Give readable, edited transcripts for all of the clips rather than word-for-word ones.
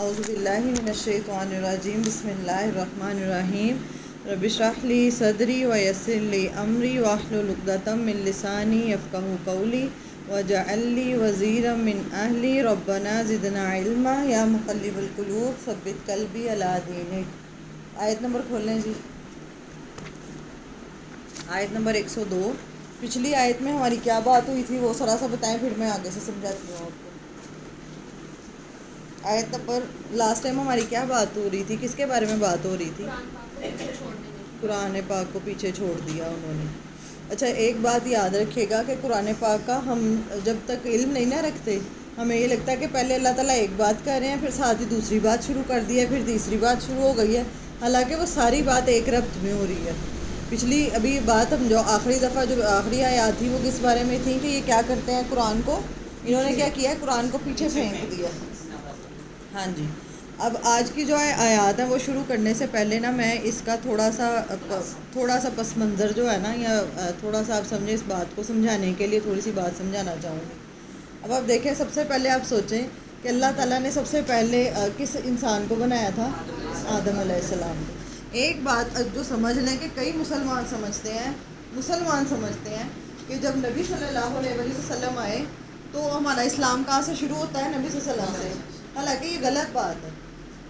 اعوذ باللہ من الشیطان الرجیم بسم اللہ الرحمن الرحیم رب اشرح لی صدری ویسر لی امری واحلل عقدۃ من لسانی یفقہوا قولی واجعل لی وزیرا من اہلی ربنا زدنا علما یا مقلب القلوب ثبت قلبی علی دینک۔ آیت نمبر کھول لیں جی، آیت نمبر 102۔ پچھلی آیت میں ہماری کیا بات ہوئی تھی وہ ذرا سا بتائیں، پھر میں آگے سے سمجھاتی ہوں آپ کو۔ آیت نمبر لاسٹ ٹائم ہماری کیا بات ہو رہی تھی، کس کے بارے میں بات ہو رہی تھی؟ قرآن پاک کو پیچھے چھوڑ دیا انہوں نے۔ اچھا، ایک بات یاد رکھیے گا کہ قرآن پاک کا ہم جب تک علم نہیں نہ رکھتے، ہمیں یہ لگتا ہے کہ پہلے اللہ تعالیٰ ایک بات کر رہے ہیں، پھر ساتھ ہی دوسری بات شروع کر دی ہے، پھر تیسری بات شروع ہو گئی ہے، حالانکہ وہ ساری بات ایک ربط میں ہو رہی ہے۔ پچھلی ابھی بات ہم جو آخری دفعہ جو آخری آیات تھی وہ کس بارے میں تھی کہ یہ کیا کرتے ہیں قرآن کو، انہوں نے کیا کیا ہے، قرآن کو پیچھے پھینک دیا۔ ہاں جی، اب آج کی جو آیات ہیں وہ شروع کرنے سے پہلے نا میں اس کا تھوڑا سا پس منظر جو ہے نا، یا تھوڑا سا آپ سمجھیں، اس بات کو سمجھانے کے لیے تھوڑی سی بات سمجھانا چاہوں گی۔ اب آپ دیکھیں، سب سے پہلے آپ سوچیں کہ اللہ تعالیٰ نے سب سے پہلے کس انسان کو بنایا تھا؟ آدم علیہ السلام کو۔ ایک بات جو سمجھ لیں کہ کئی مسلمان سمجھتے ہیں کہ جب نبی صلی اللہ علیہ وسلم آئے تو ہمارا اسلام کہاں سے شروع ہوتا ہے؟ نبی صلی اللہ علیہ وسلم سے۔ حالانکہ یہ غلط بات ہے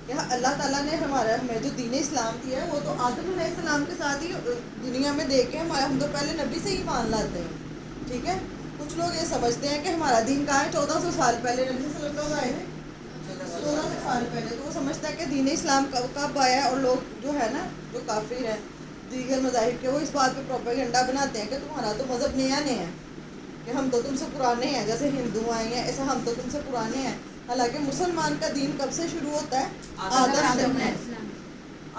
کہ اللہ تعالیٰ نے ہمیں جو دین اسلام دیا ہے وہ تو آدم علیہ السلام کے ساتھ ہی دنیا میں دے کے ہم تو پہلے نبی سے ہی مان لاتے ہیں، ٹھیک ہے۔ کچھ لوگ یہ سمجھتے ہیں کہ ہمارا دین کہاں ہے، 1400 سال پہلے نبی صلی اللہ علیہ وسلم آئے ہیں، 1400 سال پہلے، تو وہ سمجھتا ہے کہ دین اسلام کب آیا ہے۔ اور لوگ جو ہے نا، جو کافر ہیں دیگر مذاہب کے، وہ اس بات پہ پروپیگنڈا بناتے ہیں کہ تمہارا تو مذہب نیا ہے، کہ ہم تو تم سے پرانے ہیں، جیسے ہندو آئے ہیں ایسا ہم تو تم سے پرانے ہیں۔ حالانکہ مسلمان کا دین کب سے شروع ہوتا ہے؟ آدم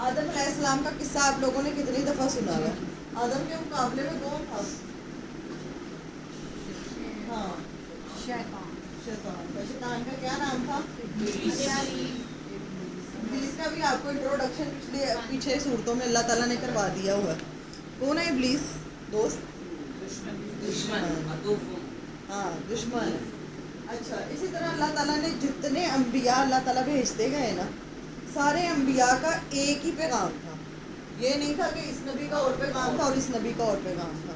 علیہ السلام کا قصہ آپ لوگوں نے کتنی دفعہ سنا ہے؟ آدم کے مقابلے میں کون تھا؟ ہاں، شیطان کا کیا نام تھا؟ ابلیس کا بھی آپ کو انٹروڈکشن پیچھے صورتوں میں اللہ تعالیٰ نے کروا دیا ہوا ہے۔ کون ہے ابلیس؟ دوست، ہاں، دشمن۔ اچھا، اسی طرح اللہ تعالیٰ نے جتنے انبیاء اللہ تعالیٰ بھیجتے گئے نا، سارے انبیاء کا ایک ہی پیغام تھا۔ یہ نہیں تھا کہ اس نبی کا اور پیغام تھا اور اس نبی کا اور پیغام تھا،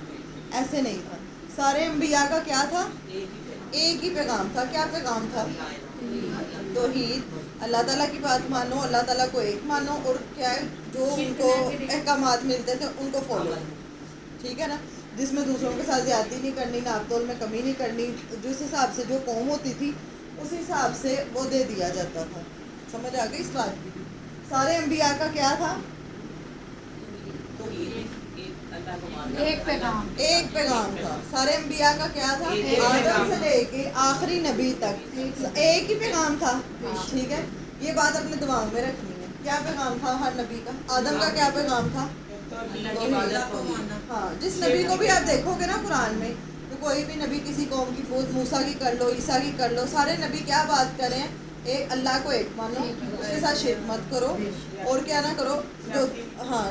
ایسے نہیں تھا۔ سارے انبیاء کا کیا تھا؟ ایک ہی پیغام تھا۔ کیا پیغام تھا؟ توحید، اللہ تعالیٰ کی بات مانو، اللہ تعالیٰ کو ایک مانو، اور کیا ہے جو ان کو احکامات ملتے تھے ان کو فالو کرو، ٹھیک ہے نا۔ جس میں دوسروں کے ساتھ زیادتی نہیں کرنی، ناپ تول میں کمی نہیں کرنی، جس حساب سے جو قوم ہوتی تھی اس حساب سے وہ دے دیا جاتا تھا۔ سمجھ آ گئی اس بات کی؟ سارے انبیاء کا کیا تھا؟ ایک پیغام تھا۔ سارے انبیاء کا کیا تھا؟ آدم سے لے کے آخری نبی تک ایک ہی پیغام تھا، ٹھیک ہے۔ یہ بات اپنے دماغ میں رکھنی ہے۔ کیا پیغام تھا ہر نبی کا؟ آدم کا کیا پیغام تھا؟ ہاں، جس نبی کو بھی آپ دیکھو گے نا قرآن میں، تو کوئی بھی نبی کسی قوم کی موسیٰ کی کر لو، عیسیٰ کی کر لو، سارے نبی کیا بات کریں؟ ایک اللہ کو ایک مانو، اس کے ساتھ شرک مت کرو، اور کیا نہ کرو جو ہاں،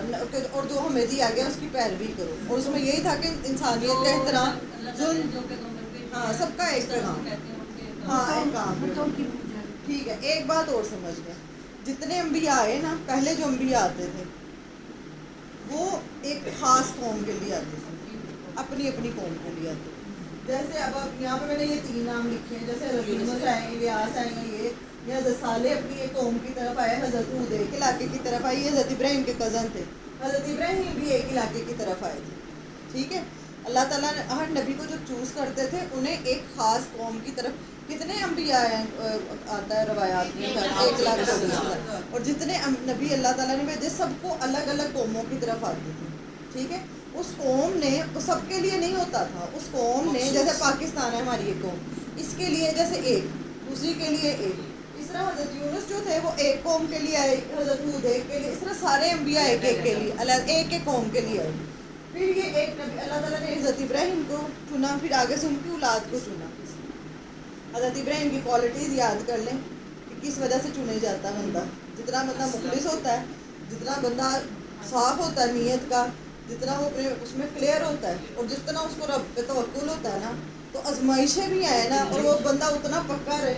اور جو ہمیں دیا گیا اس کی پیروی کرو۔ اور اس میں یہی تھا کہ انسانیت کا احترام، ہاں، سب کا ایک پیغام، ہاں، ایک کام، ٹھیک ہے۔ ایک بات اور سمجھ لیں، جتنے انبیاء آئے نا، پہلے جو انبیاء آتے تھے وہ ایک خاص قوم کے لیے آتے تھے، اپنی اپنی قوم کے لیے آتے تھے۔ جیسے اب یہاں پہ میں نے یہ 3 نام لکھے ہیں، جیسے حضرت یونس آئے ہیں، الیاس آئے ہیں، یہ حضرت صالح اپنی ایک قوم کی طرف آئے، حضرت ہود ایک علاقے کی طرف آئی، حضرت ابراہیم کے کزن تھے، حضرت ابراہیم بھی ایک علاقے کی طرف آئے تھے، ٹھیک ہے۔ اللہ تعالیٰ نے ہر نبی کو جو چوز کرتے تھے انہیں ایک خاص قوم کی طرف، کتنے انبیاء ہیں آتا ہے روایات میں؟ 1,24,000۔ اور جتنے نبی اللہ تعالیٰ نے بھیجے سب کو الگ الگ قوموں کی طرف آتے تھے، ٹھیک ہے۔ اس قوم نے سب کے لیے نہیں ہوتا تھا، اس قوم نے جیسے پاکستان ہے ہماری ایک قوم، اس کے لیے جیسے ایک، دوسری کے لیے ایک، اس طرح حضرت یونس جو تھے وہ ایک قوم کے لیے آئے، حضرت ہود ایک کے لیے، اس طرح سارے انبیاء ایک ایک کے لیے، ایک ایک قوم کے لیے آئے۔ پھر یہ ایک نبی اللہ تعالیٰ نے حضرت ابراہیم کو چنا، پھر آگے سے ان کی اولاد کو چنا۔ حضرت ابراہیم کی کوالٹیز یاد کر لیں کہ کس وجہ سے چنے جاتا ہے بندہ۔ جتنا بندہ مخلص ہوتا ہے، جتنا بندہ صاف ہوتا ہے نیت کا، جتنا وہ اس میں کلیئر ہوتا ہے، اور جتنا اس کو رب پہ توکل ہوتا ہے نا، تو آزمائشیں بھی آئے نا اور وہ بندہ اتنا پکا رہے،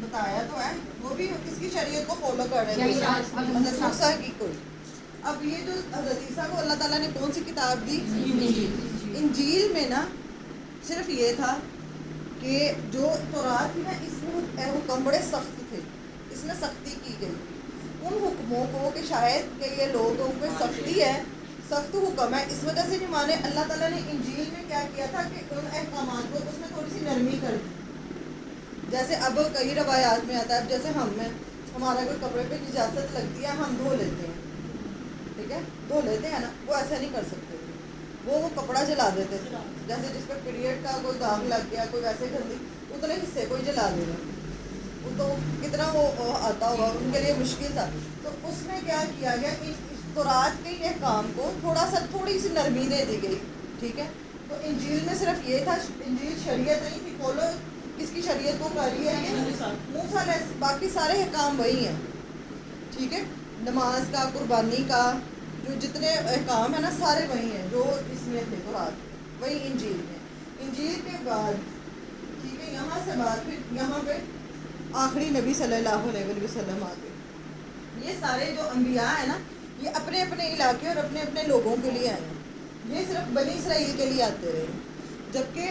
بتایا تو ہے، وہ بھی کس کی شریعت کو فالو کر رہے تھے، حضرت موسیٰ کی کوئی. اب یہ جو حضرت عیسیٰ کو اللہ تعالیٰ نے کون سی کتاب دی؟ انجیل میں نا صرف یہ تھا کہ جو تورات تھی نا، اس میں حکم بڑے سخت تھے، اس میں سختی کی گئی ان حکموں کو کہ شاید کہ یہ لوگوں پہ سختی ہے، سخت حکم ہے، اس وجہ سے نہیں مانے. اللہ تعالیٰ نے انجیل میں کیا کیا تھا کہ ان احکامات کو اس میں تھوڑی سی نرمی کر دی. جیسے اب کئی روایات میں آتا ہے، اب جیسے ہمارا کوئی کپڑے پہ نجاست لگتی ہے، ہم دھو لیتے ہیں، ٹھیک ہے، دھو لیتے ہیں نا، وہ ایسا نہیں کر سکتے تھے، وہ کپڑا جلا دیتے تھے. جیسے جس پہ پیریڈ کا کوئی داغ لگ گیا، کوئی ویسے گندی، اتنے حصے کو ہی جلا دینا، وہ تو کتنا وہ آتا ہوگا، ان کے لیے مشکل تھا. تو اس میں کیا کیا گیا کہ تورات کے احکام کو تھوڑی سی نرمی دے دی گئی، ٹھیک ہے. تو انجیل میں صرف یہ تھا، انجیل شریعت نہیں تھی، فالو کس کی شریعت کو کر رہی ہے؟ موسیٰ علیہ، باقی سارے احکام وہی ہیں، ٹھیک ہے. نماز کا، قربانی کا، جو جتنے احکام ہیں نا سارے وہی ہیں جو اس میں تھے تورات، وہی انجیل میں. انجیل کے بعد ٹھیک ہے، یہاں سے بعد پھر یہاں پہ آخری نبی صلی اللہ علیہ وسلم آ گئے. یہ سارے جو انبیاء ہیں نا، یہ اپنے اپنے علاقے اور اپنے اپنے لوگوں کے لیے آئے ہیں. یہ صرف بنی اسرائیل کے لیے آتے رہے، جبکہ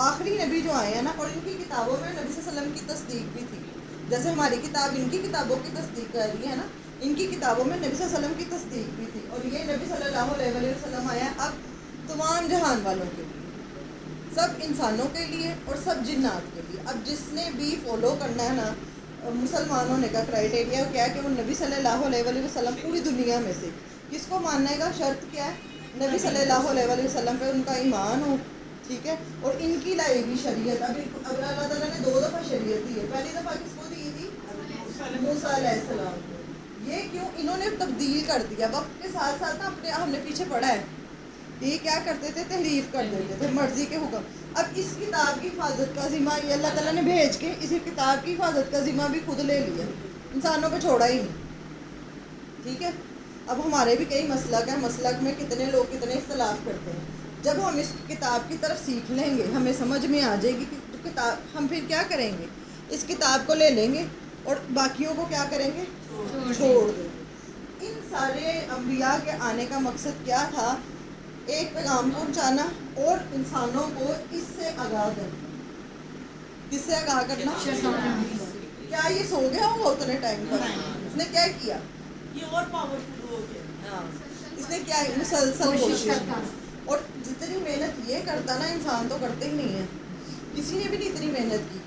آخری نبی جو آئے ہیں نا، اور ان کی کتابوں میں نبی صلی اللہ علیہ وسلم کی تصدیق بھی تھی. جیسے ہماری کتاب ان کی کتابوں کی تصدیق کر رہی ہے نا، ان کی کتابوں میں نبی صلی اللہ علیہ وسلم کی تصدیق بھی تھی. اور یہ نبی صلی اللہ علیہ وسلم آیا اب تمام جہان والوں کے لیے، سب انسانوں کے لیے اور سب جنات کے لیے. اب جس نے بھی فالو کرنا ہے نا، مسلمان ہونے کا کرائٹیریا کیا ہے کہ وہ نبی صلی اللہ علیہ وسلم پوری دنیا میں سے کس کو ماننے کا شرط کیا ہے؟ نبی صلی اللہ علیہ وسلم پہ ان کا ایمان ہو، ٹھیک ہے، اور ان کی لائی ہوئی شریعت. اب اللہ تعالیٰ نے 2 دفعہ شریعت دی ہے. پہلی دفعہ کس کو دی تھی؟ موسیٰ علیہ السلام کو. یہ کیوں انہوں نے تبدیل کر دیا وقت کے ساتھ ساتھ نا، اپنے ہم نے پیچھے پڑھا ہے، یہ کیا کرتے تھے؟ تحریف کر دیتے تھے، مرضی کے حکم. اب اس کتاب کی حفاظت کا ذمہ یہ اللہ تعالیٰ نے بھیج کے اس کتاب کی حفاظت کا ذمہ بھی خود لے لیا، انسانوں پہ چھوڑا ہی نہیں، ٹھیک ہے. اب ہمارے بھی کئی مسلک ہیں، مسلک میں کتنے لوگ کتنے اختلاف کرتے ہیں. جب ہم اس کتاب کی طرف سیکھ لیں گے، ہمیں سمجھ میں آ جائے گی کہ کتاب، ہم پھر کیا کریں گے؟ اس کتاب کو لے لیں گے اور باقیوں کو کیا کریں گے؟ چھوڑ دیں. ان سارے انبیاء کے آنے کا مقصد کیا تھا؟ ایک پیغام پہنچانا اور انسانوں کو اس سے آگاہ کرنا. کس سے آگاہ کرنا؟ کیا یہ سو گیا ہوگا اتنے ٹائم پر؟ اس نے کیا کیا؟ یہ اور پاورفل ہو گیا. اس نے کیا مسلسل کوشش، اور جتنی محنت یہ کرتا نا، انسان تو کرتے ہی نہیں ہیں، کسی نے بھی نہیں اتنی محنت کی.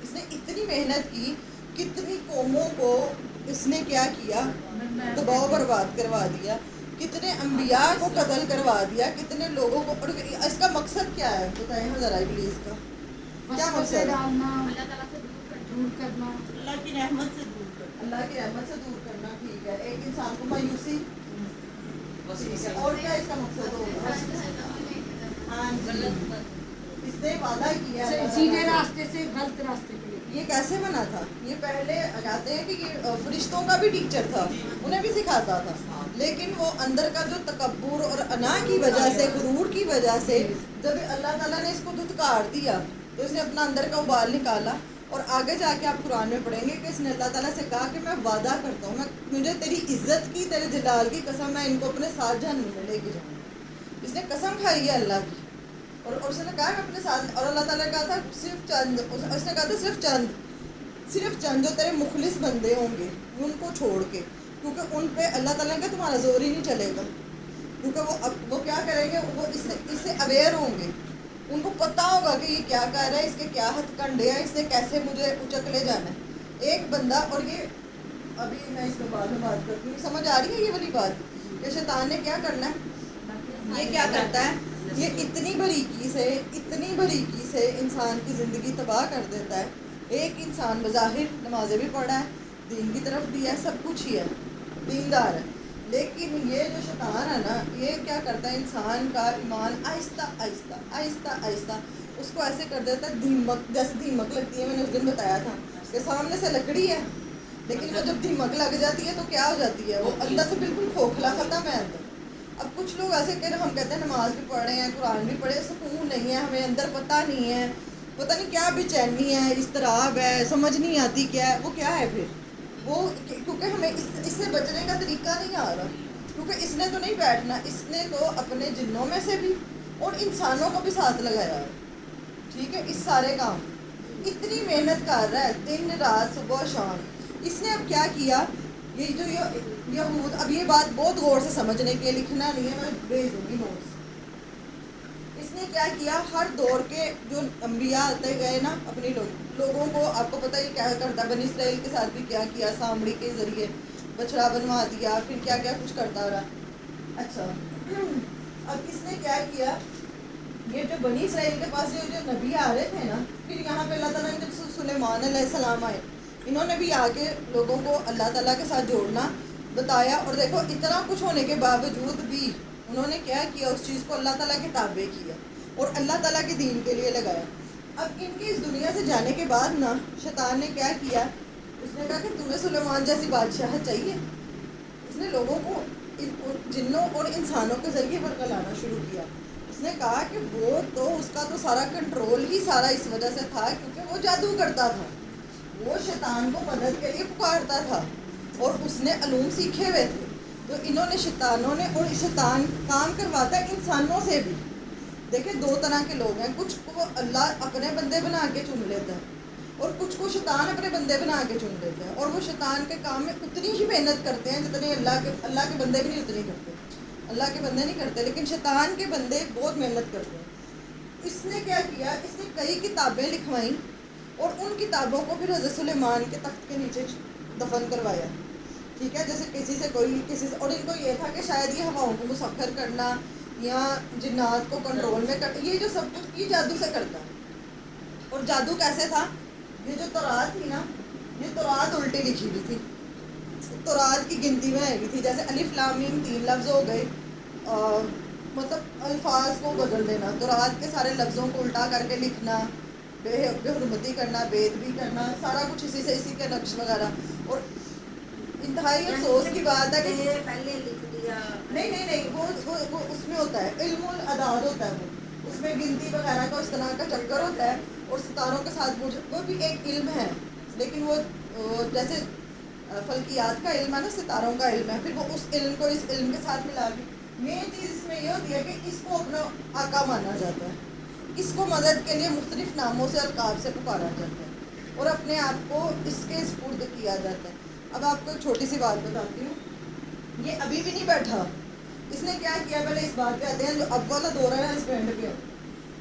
اس نے اتنی محنت کی، کتنی قوموں کو اس نے کیا کیا؟ تباہ و برباد کروا دیا، کتنے انبیاء کو قتل کروا دیا، کتنے لوگوں کو. اور اس کا مقصد کیا ہے بتائیں ذرا ابلیس کا کیا مقصد ہے؟ اللہ تعالیٰ سے دور کرنا، اللہ کی رحمت سے دور کرنا، اللہ کی رحمت سے دور کرنا، ٹھیک ہے. ایک انسان کو مایوسی، ٹھیک ہے. اور کیا اس کا مقصد ہوگا؟ ہاں جی، اس نے وعدہ کیا سیدھے راستے سے غلط راستے پہ. یہ کیسے بنا تھا؟ یہ پہلے کہتے ہیں کہ یہ فرشتوں کا بھی ٹیچر تھا، انہیں بھی سکھاتا تھا، لیکن وہ اندر کا جو تکبر اور انا کی وجہ سے، غرور کی وجہ سے، جب اللہ تعالیٰ نے اس کو دھتکار دیا تو اس نے اپنا اندر کا ابال نکالا. اور آگے جا کے آپ قرآن میں پڑھیں گے کہ اس نے اللہ تعالیٰ سے کہا کہ میں وعدہ کرتا ہوں، مجھے تیری عزت کی، تیرے جلال کی قسم، میں ان کو اپنے ساتھ جہنم میں لے کے جاؤں. اس نے قسم کھائی ہے اللہ کی، اور اس نے کہا میں اپنے ساتھ. اور اللہ تعالیٰ نے کہا تھا صرف چند، اس نے کہا تھا صرف چند جو تیرے مخلص بندے ہوں گے ان کو چھوڑ کے، کیونکہ ان پہ اللہ تعالیٰ کا تمہارا زور ہی نہیں چلے گا، کیونکہ وہ کیا کریں گے؟ وہ اس سے اویئر ہوں گے، ان کو پتہ ہوگا کہ یہ کیا کر رہا ہے، اس کے کیا ہتھ کنڈے ہیں، اس نے کیسے مجھے اچک لے جانا ہے. ایک بندہ، اور یہ ابھی میں اس کے بعد میں بات کرتی ہوں، سمجھ آ رہی ہے یہ والی بات کہ شیطان نے کیا کرنا ہے؟ یہ کیا کرتا ہے؟ یہ اتنی باریکی سے انسان کی زندگی تباہ کر دیتا ہے. ایک انسان بظاہر نمازیں بھی پڑھا ہے، دین کی طرف بھی ہے، سب کچھ ہی ہے، دیندار ہے، لیکن یہ جو شیطان ہے نا، یہ کیا کرتا ہے؟ انسان کا ایمان آہستہ آہستہ اس کو ایسے کر دیتا ہے دھیمک، جیسے دھیمک لگتی ہے. میں نے اس دن بتایا تھا کہ سامنے سے لکڑی ہے، لیکن وہ جب دھیمک لگ جاتی ہے تو کیا ہو جاتی ہے؟ وہ اندر سے بالکل کھوکھلا ختم ہے اندر. اب کچھ لوگ ایسے کہ ہم کہتے ہیں نماز بھی پڑھ رہے ہیں، قرآن بھی پڑھے، سکون نہیں ہے، ہمیں اندر پتہ نہیں ہے، پتہ نہیں کیا بے چینی ہے، اضطراب ہے، سمجھ نہیں آتی کیا ہے وہ، کیا ہے پھر وہ، کیونکہ ہمیں اس سے بچنے کا طریقہ نہیں آ رہا، کیونکہ اس نے تو نہیں بیٹھنا، اس نے تو اپنے جنوں میں سے بھی اور انسانوں کو بھی ساتھ لگایا ہے، ٹھیک ہے، اس سارے کام اتنی محنت کر رہا ہے دن رات صبح شام. اس نے اب کیا کیا، یہ جو یہود، اب یہ بات بہت غور سے سمجھنے کے، لکھنا نہیں ہے، میں بھیج دوں گی نوٹس. اس نے کیا کیا، ہر دور کے جو انبیاء آتے گئے نا اپنے لوگوں کو، آپ کو پتہ ہی کیا کرتا، بنی اسرائیل کے ساتھ بھی کیا کیا، سامری کے ذریعے بچڑا بنوا دیا، پھر کیا کیا کچھ کرتا رہا. اچھا اب اس نے کیا کیا، یہ جو بنی اسرائیل کے پاس جو نبی آ رہے تھے نا، پھر یہاں پہ اللہ تعالیٰ نے جب سلیمان علیہ السلام آئے، انہوں نے بھی آ کے لوگوں کو اللہ تعالیٰ کے ساتھ جوڑنا بتایا. اور دیکھو اتنا کچھ ہونے کے باوجود بھی انہوں نے کیا کیا، اس چیز کو اللہ تعالیٰ کے تابع کیا اور اللہ تعالیٰ کے دین کے لیے لگایا. اب ان کے اس دنیا سے جانے کے بعد نا شیطان نے کیا کیا، اس نے کہا کہ تمہیں سلیمان جیسی بادشاہت چاہیے. اس نے لوگوں کو جنوں اور انسانوں کے ذریعے ورگلانا شروع کیا. اس نے کہا کہ وہ تو اس کا تو سارا کنٹرول ہی سارا اس وجہ سے تھا کیونکہ وہ جادو کرتا تھا، وہ شیطان کو مدد کے لیے پکارتا تھا اور اس نے علوم سیکھے ہوئے تھے. تو انہوں نے شیطانوں نے، اور شیطان کام کرواتا ہے انسانوں سے بھی. دیکھیں دو طرح کے لوگ ہیں، کچھ کو اللہ اپنے بندے بنا کے چن لیتا ہے اور کچھ کو شیطان اپنے بندے بنا کے چن لیتا ہے، اور وہ شیطان کے کام میں اتنی ہی محنت کرتے ہیں جتنی اللہ کے بندے بھی نہیں اتنی کرتے. اللہ کے بندے نہیں کرتے لیکن شیطان کے بندے بہت محنت کرتے ہیں. اس نے کیا کیا، اس نے کئی کتابیں لکھوائیں اور ان کتابوں کو پھر حضرت سلیمان کے تخت کے نیچے دفن کروایا. ٹھیک ہے، جیسے کسی سے کوئی کسی سے، اور ان کو یہ تھا کہ شاید یہ ہواؤں کو مسخر کرنا یا جنات کو کنٹرول میں کرنا، یہ جو سب کچھ یہ جادو سے کرتا ہے. اور جادو کیسے تھا، یہ جو تورات تھی نا، یہ تورات الٹی لکھی ہوئی تھی، تورات کی گنتی میں آئی تھی، جیسے الف لام میم 3 لفظ ہو گئے، مطلب الفاظ کو بدل دینا، تورات کے سارے لفظوں کو الٹا کر کے لکھنا، بے حرمتی کرنا، بید بھی کرنا، سارا کچھ اسی کے نقش وغیرہ. اور انتہائی افسوس کی بات ہے کہ پہلے لکھ دیا، نہیں وہ اس میں ہوتا ہے، علم الاعداد ہوتا ہے، وہ اس میں گنتی وغیرہ کا اس طرح کا چکر ہوتا ہے، اور ستاروں کے ساتھ وہ بھی ایک علم ہے، لیکن وہ جیسے فلکیات کا علم ہے نا، ستاروں کا علم ہے، پھر وہ اس علم کو اس علم کے ساتھ ملا کے مین چیز اس میں یہ ہوتی ہے کہ اس کو اپنا آقا مانا جاتا ہے، اس کو مدد کے لیے مختلف ناموں سے القاب سے پکارا جاتا ہے اور اپنے آپ کو اس کے سپرد کیا جاتا ہے. اب آپ کو ایک چھوٹی سی بات بتاتی ہوں، یہ ابھی بھی نہیں بیٹھا. اس نے کیا کیا، پہلے اس بات پہ آتے ہیں جو اب والا دور ہے اس بینڈ پہ.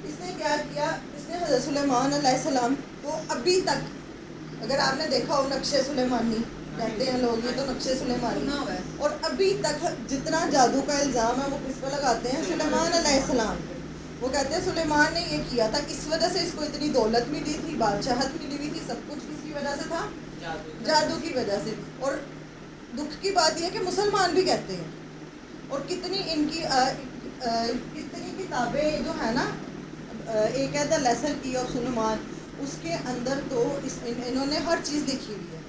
اس نے کیا کیا، اس نے حضرت سلیمان علیہ السلام کو ابھی تک، اگر آپ نے دیکھا ہو نقش سلیمانی کہتے ہیں لوگ، یہ تو نقش سلیمانی، اور ابھی تک جتنا جادو کا الزام ہے وہ کس پہ لگاتے ہیں، سلیمان علیہ السلام پہ. وہ کہتے ہیں سلیمان نے یہ کیا تھا، اس وجہ سے اس کو اتنی دولت ملی تھی، بادشاہت ملی ہوئی تھی، سب کچھ کس کی وجہ سے تھا، جادو کی وجہ سے. اور دکھ کی بات یہ ہے کہ مسلمان بھی کہتے ہیں. اور کتنی ان کی کتنی کتابیں جو ہے نا، ایک ہے دا لیسن کی آف سلیمان، اس کے اندر تو انہوں نے ہر چیز لکھی ہوئی ہے.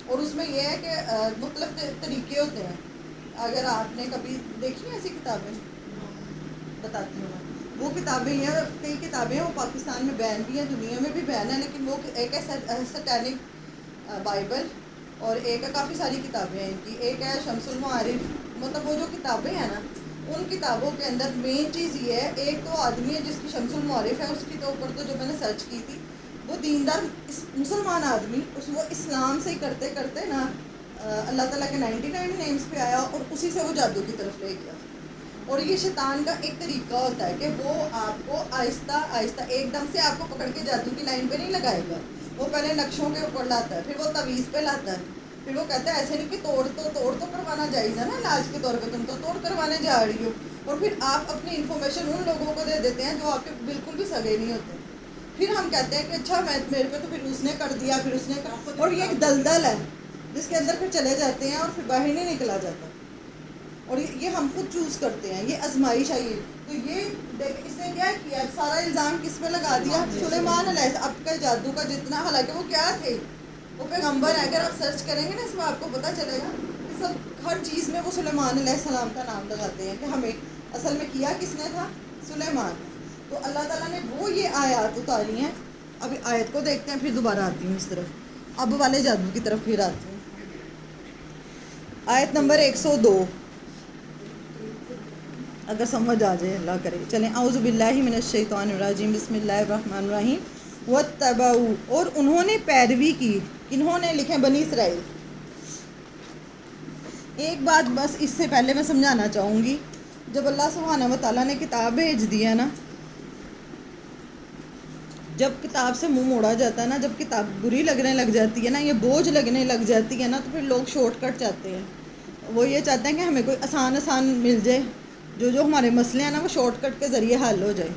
اور اس میں یہ ہے کہ مختلف طریقے ہوتے ہیں. اگر آپ نے کبھی دیکھی ہیں ایسی کتابیں، بتاتی ہوں میں. وہ کتابیں ہیں، کئی کتابیں ہیں وہ پاکستان میں بین بھی ہیں، دنیا میں بھی بین ہیں، لیکن وہ ایک ہے سٹینک بائبل، اور ایک ہے کافی ساری کتابیں ہیں ان کی. ایک ہے شمس المعارف. مطلب وہ جو کتابیں ہیں نا، ان کتابوں کے اندر مین چیز یہ ہے، ایک تو آدمی ہے جس کی شمس المعارف ہے، اس کی تو اوپر تو جو میں نے سرچ کی تھی، وہ دیندار مسلمان آدمی، وہ اسلام سے ہی کرتے کرتے نا اللہ تعالیٰ کے 99 نیمز پہ آیا اور اسی سے وہ جادو کی طرف لے گیا. اور یہ شیطان کا ایک طریقہ ہوتا ہے کہ وہ آپ کو آہستہ آہستہ ایک دم سے آپ کو پکڑ کے جادو کی لائن پہ نہیں لگائے گا. وہ پہلے نقشوں کے اوپر لاتا ہے، پھر وہ تعویذ پہ لاتا ہے، پھر وہ کہتا ہے ایسے نہیں کہ توڑ تو کروانا جائز ہے نا، علاج کے طور پہ تم تو توڑ کروانے جا رہی ہو. اور پھر آپ اپنی انفارمیشن ان لوگوں کو دے دیتے ہیں جو آپ کے بالکل بھی سگے نہیں ہوتے. پھر ہم کہتے ہیں کہ اچھا میرے پہ تو پھر اس نے کر دیا، پھر اس نے کر، اور یہ ایک دلدل ہے جس کے اندر پھر چلے جاتے ہیں اور پھر باہر نہیں نکلا جاتا. اور یہ ہم خود چوز کرتے ہیں، یہ آزمائش ہے. یہ تو یہ دیکھ اس نے کیا کیا، سارا الزام کس پہ لگا دیا، سلیمان علیہ السلام. اب کا جادو کا جتنا، حالانکہ وہ کیا تھے، وہ پیغمبر ہے. اگر آپ سرچ کریں گے نا اس میں آپ کو پتہ چلے گا کہ سب ہر چیز میں وہ سلیمان علیہ السلام کا نام لگاتے ہیں کہ ہمیں اصل میں کیا کس نے تھا، سلیمان. تو اللہ تعالیٰ نے وہ یہ آیات اتاری ہیں اب آیت کو دیکھتے ہیں پھر دوبارہ آتی ہوں اس طرف، اب والے جادو کی طرف پھر آتی ہوں۔ آیت نمبر 102، اگر سمجھ آ جائے اللہ کرے۔ چلیں، اعوذ باللہ من الشیطان الرجیم، بسم اللہ الرحمن الرحیم۔ واتبعوا، اور انہوں نے پیروی کی، کنہوں نے؟ لکھیں بنی اسرائیل۔ ایک بات بس اس سے پہلے میں سمجھانا چاہوں گی، جب اللہ سبحانہ و تعالیٰ نے کتاب بھیج دیا نا، جب کتاب سے منہ موڑا جاتا ہے نا، جب کتاب بری لگنے لگ جاتی ہے نا، یہ بوجھ لگنے لگ جاتی ہے نا، تو پھر لوگ شارٹ کٹ چاہتے ہیں۔ وہ یہ چاہتے ہیں کہ ہمیں کوئی آسان مل جائے، جو ہمارے مسئلے ہیں نا وہ شارٹ کٹ کے ذریعے حل ہو جائے۔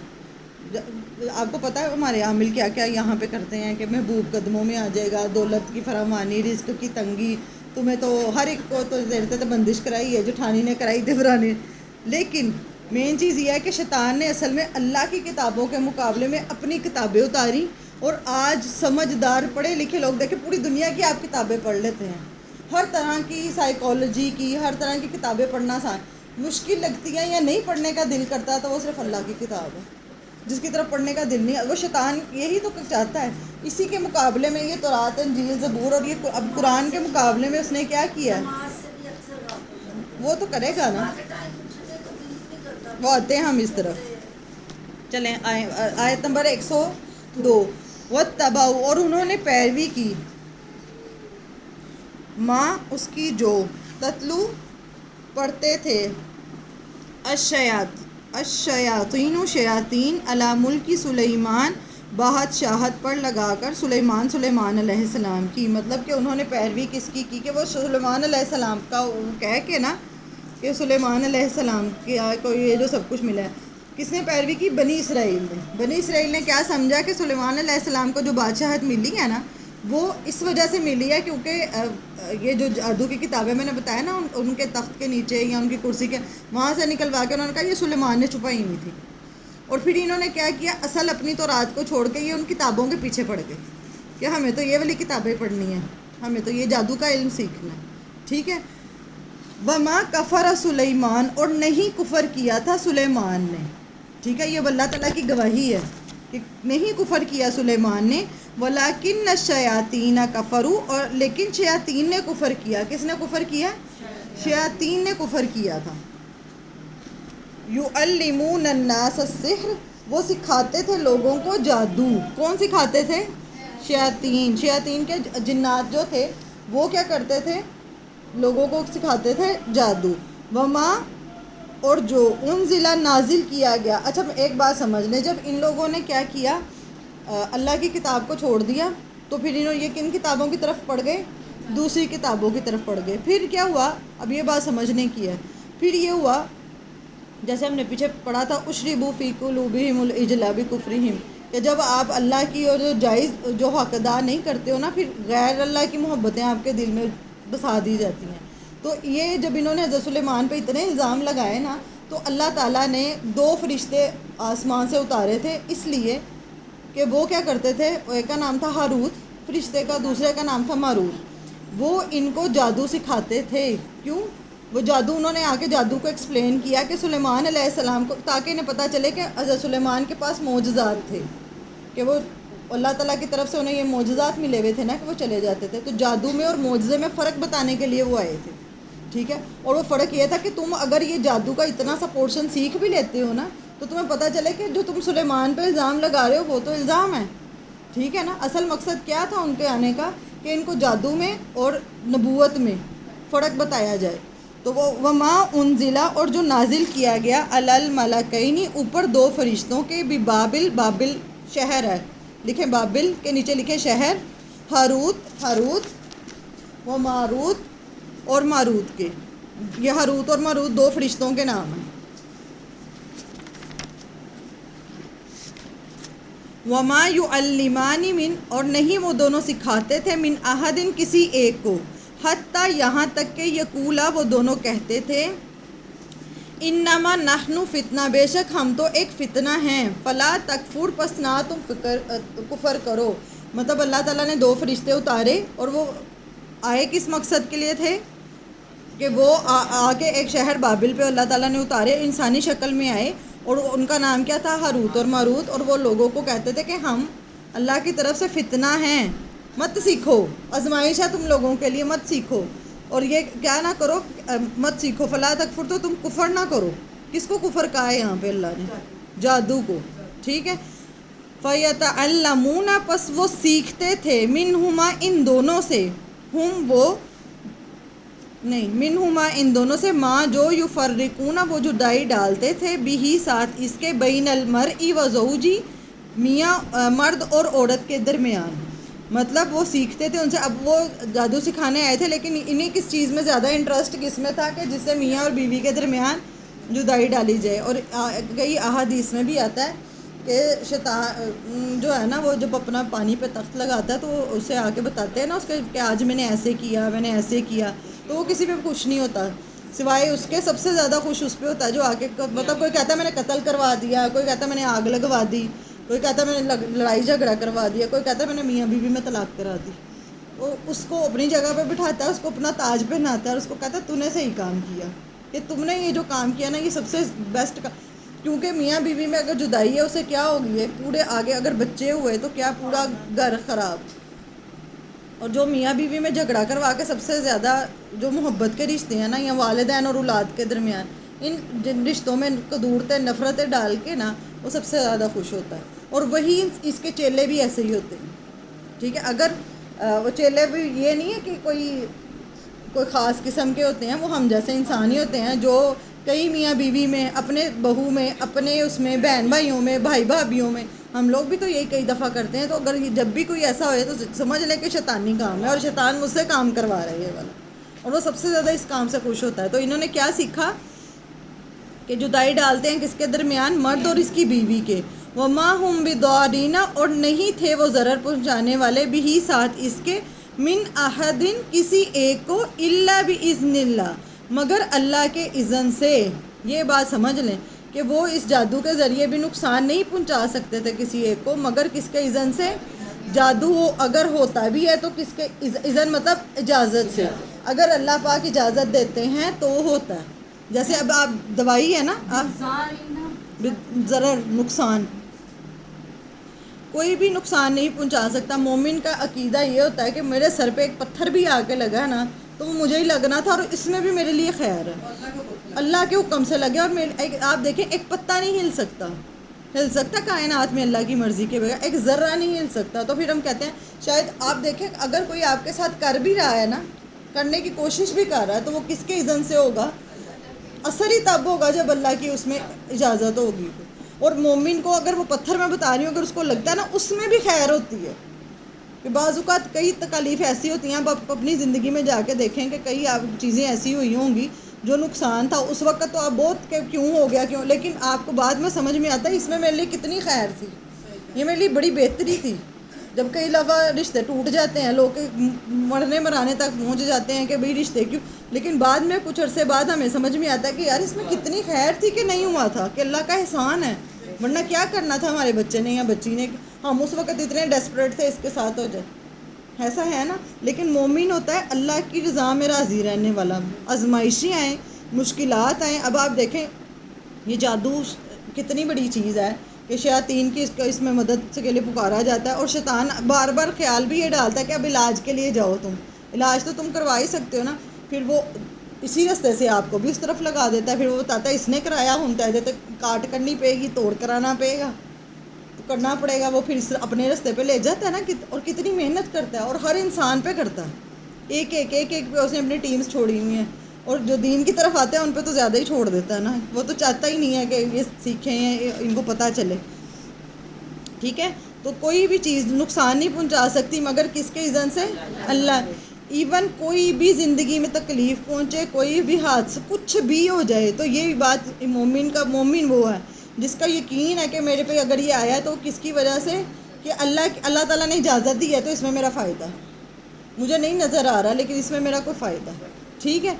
آپ کو پتہ ہے ہمارے عامل کیا کیا یہاں پہ کرتے ہیں کہ محبوب قدموں میں آ جائے گا، دولت کی فراوانی، رزق کی تنگی، تمہیں تو ہر ایک کو تو دیرتے تو بندش کرائی ہے، جٹھانی نے کرائی دورانی۔ لیکن مین چیز یہ ہے کہ شیطان نے اصل میں اللہ کی کتابوں کے مقابلے میں اپنی کتابیں اتاری، اور آج سمجھدار پڑھے لکھے لوگ دیکھیں پوری دنیا کی آپ کتابیں پڑھ لیتے ہیں، ہر طرح کی سائیکالوجی کی، ہر طرح کی کتابیں پڑھنا مشکل لگتی ہیں یا نہیں پڑھنے کا دل کرتا تو وہ صرف اللہ کی کتاب ہے، جس کی طرف پڑھنے کا دل نہیں، وہ شیطان یہی تو چاہتا ہے۔ اسی کے مقابلے میں یہ تورات، انجیل، زبور، اور یہ اب قرآن کے مقابلے میں اس نے کیا کیا ہے؟ وہ تو کرے گا نا، وہ آتے ہیں ہم اس طرف۔ چلیں آیت نمبر 102، واتبعوا، اور انہوں نے پیروی کی، ماں اس کی جو، تتلو پڑھتے تھے، الشیاطین شیاطین، علی ملک سلیمان، بادشاہت پر لگا کر سلیمان علیہ السلام کی۔ مطلب کہ انہوں نے پیروی کس کی کہ وہ سلیمان علیہ السلام کا کہہ کے نا، کہ سلیمان علیہ السلام کو یہ جو سب کچھ ملا ہے، کس نے پیروی کی؟ بنی اسرائیل نے۔ بنی اسرائیل نے کیا سمجھا کہ سلیمان علیہ السلام کو جو بادشاہت ملی ہے نا، وہ اس وجہ سے ملی ہے کیونکہ یہ جو جادو کی کتابیں میں نے بتایا نا، ان کے تخت کے نیچے یا ان کی کرسی کے وہاں سے نکلوا کے انہوں نے کہا یہ سلیمان نے چھپائی ہوئی تھی۔ اور پھر انہوں نے کیا کیا؟ اصل اپنی تورات کو چھوڑ کے یہ ان کتابوں کے پیچھے پڑ گئے کہ ہمیں تو یہ والی کتابیں پڑھنی ہیں، ہمیں تو یہ جادو کا علم سیکھنا ہے، ٹھیک ہے۔ وما کفر سلیمان، اور نہیں کفر کیا تھا سلیمان نے، ٹھیک ہے، یہ اللہ تعالیٰ کی گواہی ہے کہ نہیں کفر کیا سلیمان نے، ولیکن الشیاطین کفروا، اور لیکن شیاطین نے کفر کیا۔ کس نے کفر کیا؟ شیاطین نے کفر کیا تھا۔ یعلمون الناس السحر، وہ سکھاتے تھے لوگوں کو جادو۔ کون سکھاتے تھے؟ شیاطین۔ شیاطین کے جنات جو تھے وہ کیا کرتے تھے؟ لوگوں کو سکھاتے تھے جادو۔ وما، اور جو انزل، نازل کیا گیا۔ اچھا ایک بات سمجھ لیں، جب ان لوگوں نے کیا کیا، اللہ کی کتاب کو چھوڑ دیا، تو پھر انہوں یہ کن کتابوں کی طرف پڑ گئے؟ دوسری کتابوں کی طرف پڑ گئے۔ پھر کیا ہوا؟ اب یہ بات سمجھنے کی ہے۔ پھر یہ ہوا جیسے ہم نے پیچھے پڑھا تھا، اشربوا فی قلوبہم العجل بکفرہم، کہ جب آپ اللہ کی اور جو جائز جو حق ادا نہیں کرتے ہو نا، پھر غیر اللہ کی محبتیں آپ کے دل میں بسا دی جاتی ہیں۔ تو یہ جب انہوں نے حضرت سلیمان پہ اتنے الزام لگائے نا، تو اللہ تعالیٰ نے 2 فرشتے آسمان سے اتارے تھے، اس لیے کہ وہ کیا کرتے تھے، ایک کا نام تھا ہاروت فرشتے کا، دوسرے کا نام تھا ماروت۔ وہ ان کو جادو سکھاتے تھے۔ کیوں؟ وہ جادو انہوں نے آ کے جادو کو ایکسپلین کیا کہ سلیمان علیہ السلام کو، تاکہ انہیں پتہ چلے کہ حضرت سلیمان کے پاس معجزات تھے، کہ وہ اللہ تعالیٰ کی طرف سے انہیں یہ معجزات ملے ہوئے تھے نا، کہ وہ چلے جاتے تھے۔ تو جادو میں اور معجزے میں فرق بتانے کے لیے وہ آئے تھے، ٹھیک ہے۔ اور وہ فرق یہ تھا کہ تم اگر یہ جادو کا اتنا سا پورشن سیکھ بھی لیتے ہو نا، تو تمہیں پتہ چلے کہ جو تم سلیمان پہ الزام لگا رہے ہو وہ تو الزام ہے، ٹھیک ہے نا۔ اصل مقصد کیا تھا ان کے آنے کا، کہ ان کو جادو میں اور نبوت میں فرق بتایا جائے۔ تو وہ وما انزلہ، اور جو نازل کیا گیا، علی الملکین، اوپر 2 فرشتوں کے، ببابل، بابل شہر ہے، لکھیں بابل کے نیچے لکھیں شہر، ہاروت و ماروت، اور ماروت کے، یہ ہاروت اور ماروت 2 فرشتوں کے نام ہیں۔ وما یعلمان من، اور نہیں وہ دونوں سکھاتے تھے، من احد، کسی ایک کو، حتیٰ یہاں تک کہ یقولا، وہ دونوں کہتے تھے، انما نحن فتنہ، بے شک ہم تو ایک فتنہ ہیں، فلا تکفر، پس نہ تم کفر کرو۔ مطلب اللہ تعالیٰ نے 2 فرشتے اتارے، اور وہ آئے کس مقصد کے لیے تھے، کہ وہ آ کے ایک شہر بابل پہ اللہ تعالیٰ نے اتارے، انسانی شکل میں آئے، اور ان کا نام کیا تھا؟ ہاروت اور ماروت۔ اور وہ لوگوں کو کہتے تھے کہ ہم اللہ کی طرف سے فتنہ ہیں، مت سیکھو، آزمائش ہے تم لوگوں کے لیے، مت سیکھو، اور یہ کیا نہ کرو، مت سیکھو، فلا تکفر، تو تم کفر نہ کرو۔ کس کو کفر کہا ہے یہاں پہ اللہ نے؟ جادو کو، ٹھیک ہے۔ فَيَتَعَلَّمُونَ، پس وہ سیکھتے تھے، مِنْہُمَا، ان دونوں سے، منہما، ان دونوں سے، ماں جو یفرقون، وہ جدائی ڈالتے تھے، بھی، ساتھ اس کے، بین المرء و زوجی، میاں مرد اور عورت کے درمیان۔ مطلب وہ سیکھتے تھے ان سے، اب وہ جادو سکھانے آئے تھے، لیکن انہیں کس چیز میں زیادہ انٹرسٹ کس میں تھا کہ جس سے میاں اور بیوی کے درمیان جدائی ڈالی جائے۔ اور کئی احادیث میں بھی آتا ہے کہ شیطان جو ہے نا، وہ جب اپنا پانی پہ تخت لگاتا ہے تو وہ اسے آ کے بتاتے ہیں نا اس کے کہ آج میں نے ایسے کیا، میں نے ایسے کیا، تو وہ کسی پہ خوش نہیں ہوتا، سوائے اس کے سب سے زیادہ خوش اس پہ ہوتا ہے جو آ کے، مطلب کوئی کہتا ہے میں نے قتل کروا دیا، کوئی کہتا ہے میں نے آگ لگوا دی، کوئی کہتا ہے میں نے لڑائی جھگڑا کروا دیا، کوئی کہتا ہے میں نے میاں بیوی میں طلاق کرا دی۔ وہ اس کو اپنی جگہ پہ بٹھاتا ہے، اس کو اپنا تاج پہناتا ہے اور اس کو کہتا ہے تو نے صحیح کام کیا، کہ تم نے یہ جو کام کیا نا یہ سب سے بیسٹ کا، کیونکہ میاں بیوی میں اگر جدائی ہے اسے کیا ہوگی ہے، پورے آگے اگر بچے ہوئے تو کیا پورا گھر خراب۔ اور جو میاں بیوی میں جھگڑا کروا کے سب سے زیادہ جو محبت کے رشتے ہیں نا، یا والدین اور اولاد کے درمیان، ان جن رشتوں میں قدورتیں، نفرتیں ڈال کے نا، وہ سب سے زیادہ خوش ہوتا ہے۔ اور وہی اس کے چیلے بھی ایسے ہی ہوتے ہیں، ٹھیک ہے۔ اگر وہ چیلے بھی یہ نہیں ہے کہ کوئی خاص قسم کے ہوتے ہیں، وہ ہم جیسے انسان ہی ہوتے ہیں جو کئی میاں بیوی میں، اپنے بہو میں، اپنے اس میں، بہن بھائیوں میں، بھائی بھابھیوں میں، ہم لوگ بھی تو یہی کئی دفعہ کرتے ہیں۔ تو اگر جب بھی کوئی ایسا ہوئے تو سمجھ لیں کہ شیطانی کام ہے اور شیطان مجھ سے کام کروا رہا ہے یہ والا، اور وہ سب سے زیادہ اس کام سے خوش ہوتا ہے۔ تو انہوں نے کیا سیکھا کہ جدائی ڈالتے ہیں کس کے درمیان؟ مرد اور اس کی بیوی کے۔ وَمَا هُمْ بِضَارِّينَ، اور نہیں تھے وہ ضرر پہنچانے والے، بھی، ساتھ اس کے، من احد، کسی ایک کو، الا باذن اللہ، مگر اللہ کے اذن سے۔ یہ بات سمجھ لیں کہ وہ اس جادو کے ذریعے بھی نقصان نہیں پہنچا سکتے تھے کسی ایک کو، مگر کس کے اذن سے؟ جادو اگر ہوتا بھی ہے تو کس کے اذن، مطلب اجازت سے، اگر اللہ پاک اجازت دیتے ہیں تو ہوتا ہے۔ جیسے اب آپ دوائی ہے نا، آپ ضرر، نقصان، کوئی بھی نقصان نہیں پہنچا سکتا۔ مومن کا عقیدہ یہ ہوتا ہے کہ میرے سر پہ ایک پتھر بھی آ کے لگا ہے نا تو وہ مجھے ہی لگنا تھا، اور اس میں بھی میرے لیے خیر ہے، اللہ کے حکم سے لگے۔ اور آپ دیکھیں ایک پتہ نہیں ہل سکتا کائنات میں اللہ کی مرضی کے بغیر، ایک ذرہ نہیں ہل سکتا۔ تو پھر ہم کہتے ہیں شاید آپ دیکھیں اگر کوئی آپ کے ساتھ کر بھی رہا ہے نا، کرنے کی کوشش بھی کر رہا ہے، تو وہ کس کے اذن سے ہوگا؟ اثر ہی تب ہوگا جب اللہ کی اس میں اجازت ہوگی۔ اور مومن کو اگر وہ پتھر میں بتا رہی ہوں اگر اس کو لگتا ہے نا، اس میں بھی خیر ہوتی ہے۔ کہ بعض اوقات کئی تکالیف ایسی ہوتی ہیں، آپ اپنی زندگی میں جا کے دیکھیں کہ کئی چیزیں ایسی ہوئی ہوں گی جو نقصان تھا اس وقت، تو آپ بہت کہ کیوں ہو گیا کیوں، لیکن آپ کو بعد میں سمجھ میں آتا ہے اس میں میرے لیے کتنی خیر تھی، یہ میرے لیے بڑی بہتری تھی۔ جب کئی دفعہ رشتے ٹوٹ جاتے ہیں، لوگ مرنے مرانے تک پہنچ جاتے ہیں کہ بھئی رشتے کیوں، لیکن بعد میں کچھ عرصے بعد ہمیں سمجھ میں آتا ہے کہ یار اس میں کتنی خیر تھی کہ نہیں ہوا تھا، کہ اللہ کا احسان ہے، ورنہ کیا کرنا تھا ہمارے بچے نے یا بچی نے، ہم اس وقت اتنے ڈیسپریٹ تھے اس کے ساتھ ہو جائے، ایسا ہے نا۔ لیکن مومن ہوتا ہے اللہ کی رضا میں راضی رہنے والا۔ آزمائشیں آئیں، مشکلات آئیں، اب آپ دیکھیں یہ جادو کتنی بڑی چیز ہے کہ شیاطین کی اس میں مدد کے لیے پکارا جاتا ہے، اور شیطان بار بار خیال بھی یہ ڈالتا ہے کہ اب علاج کے لیے جاؤ، تم علاج تو تم کروا ہی سکتے ہو نا، پھر وہ اسی راستے سے آپ کو بھی اس طرف لگا دیتا ہے، پھر وہ بتاتا ہے اس نے کرایا، ہم کہہ دیتے کاٹ کرنی پڑے گی، توڑ کرانا پڑے گا، تو کرنا پڑے گا، وہ پھر اپنے راستے پہ لے جاتا ہے نا، اور کتنی محنت کرتا ہے، اور ہر انسان پہ کرتا ہے، ایک پہ اس نے اپنی ٹیمز چھوڑی ہوئی ہیں، اور جو دین کی طرف آتے ہیں ان پہ تو زیادہ ہی چھوڑ دیتا ہے نا، وہ تو چاہتا ہی نہیں ہے کہ یہ سیکھیں یا ان کو پتہ چلے، ٹھیک ہے۔ تو کوئی بھی چیز نقصان نہیں پہنچا سکتی مگر کس کے اذن سے؟ اللہ۔ ایون کوئی بھی زندگی میں تکلیف پہنچے، کوئی بھی حادثہ کچھ بھی ہو جائے، تو یہ بات مومن وہ ہے جس کا یقین ہے کہ میرے پہ اگر یہ آیا ہے تو کس کی وجہ سے، کہ اللہ تعالیٰ نے اجازت دی ہے، تو اس میں میرا فائدہ ہے، مجھے نہیں نظر آ رہا لیکن اس میں میرا کوئی فائدہ ہے، ٹھیک ہے۔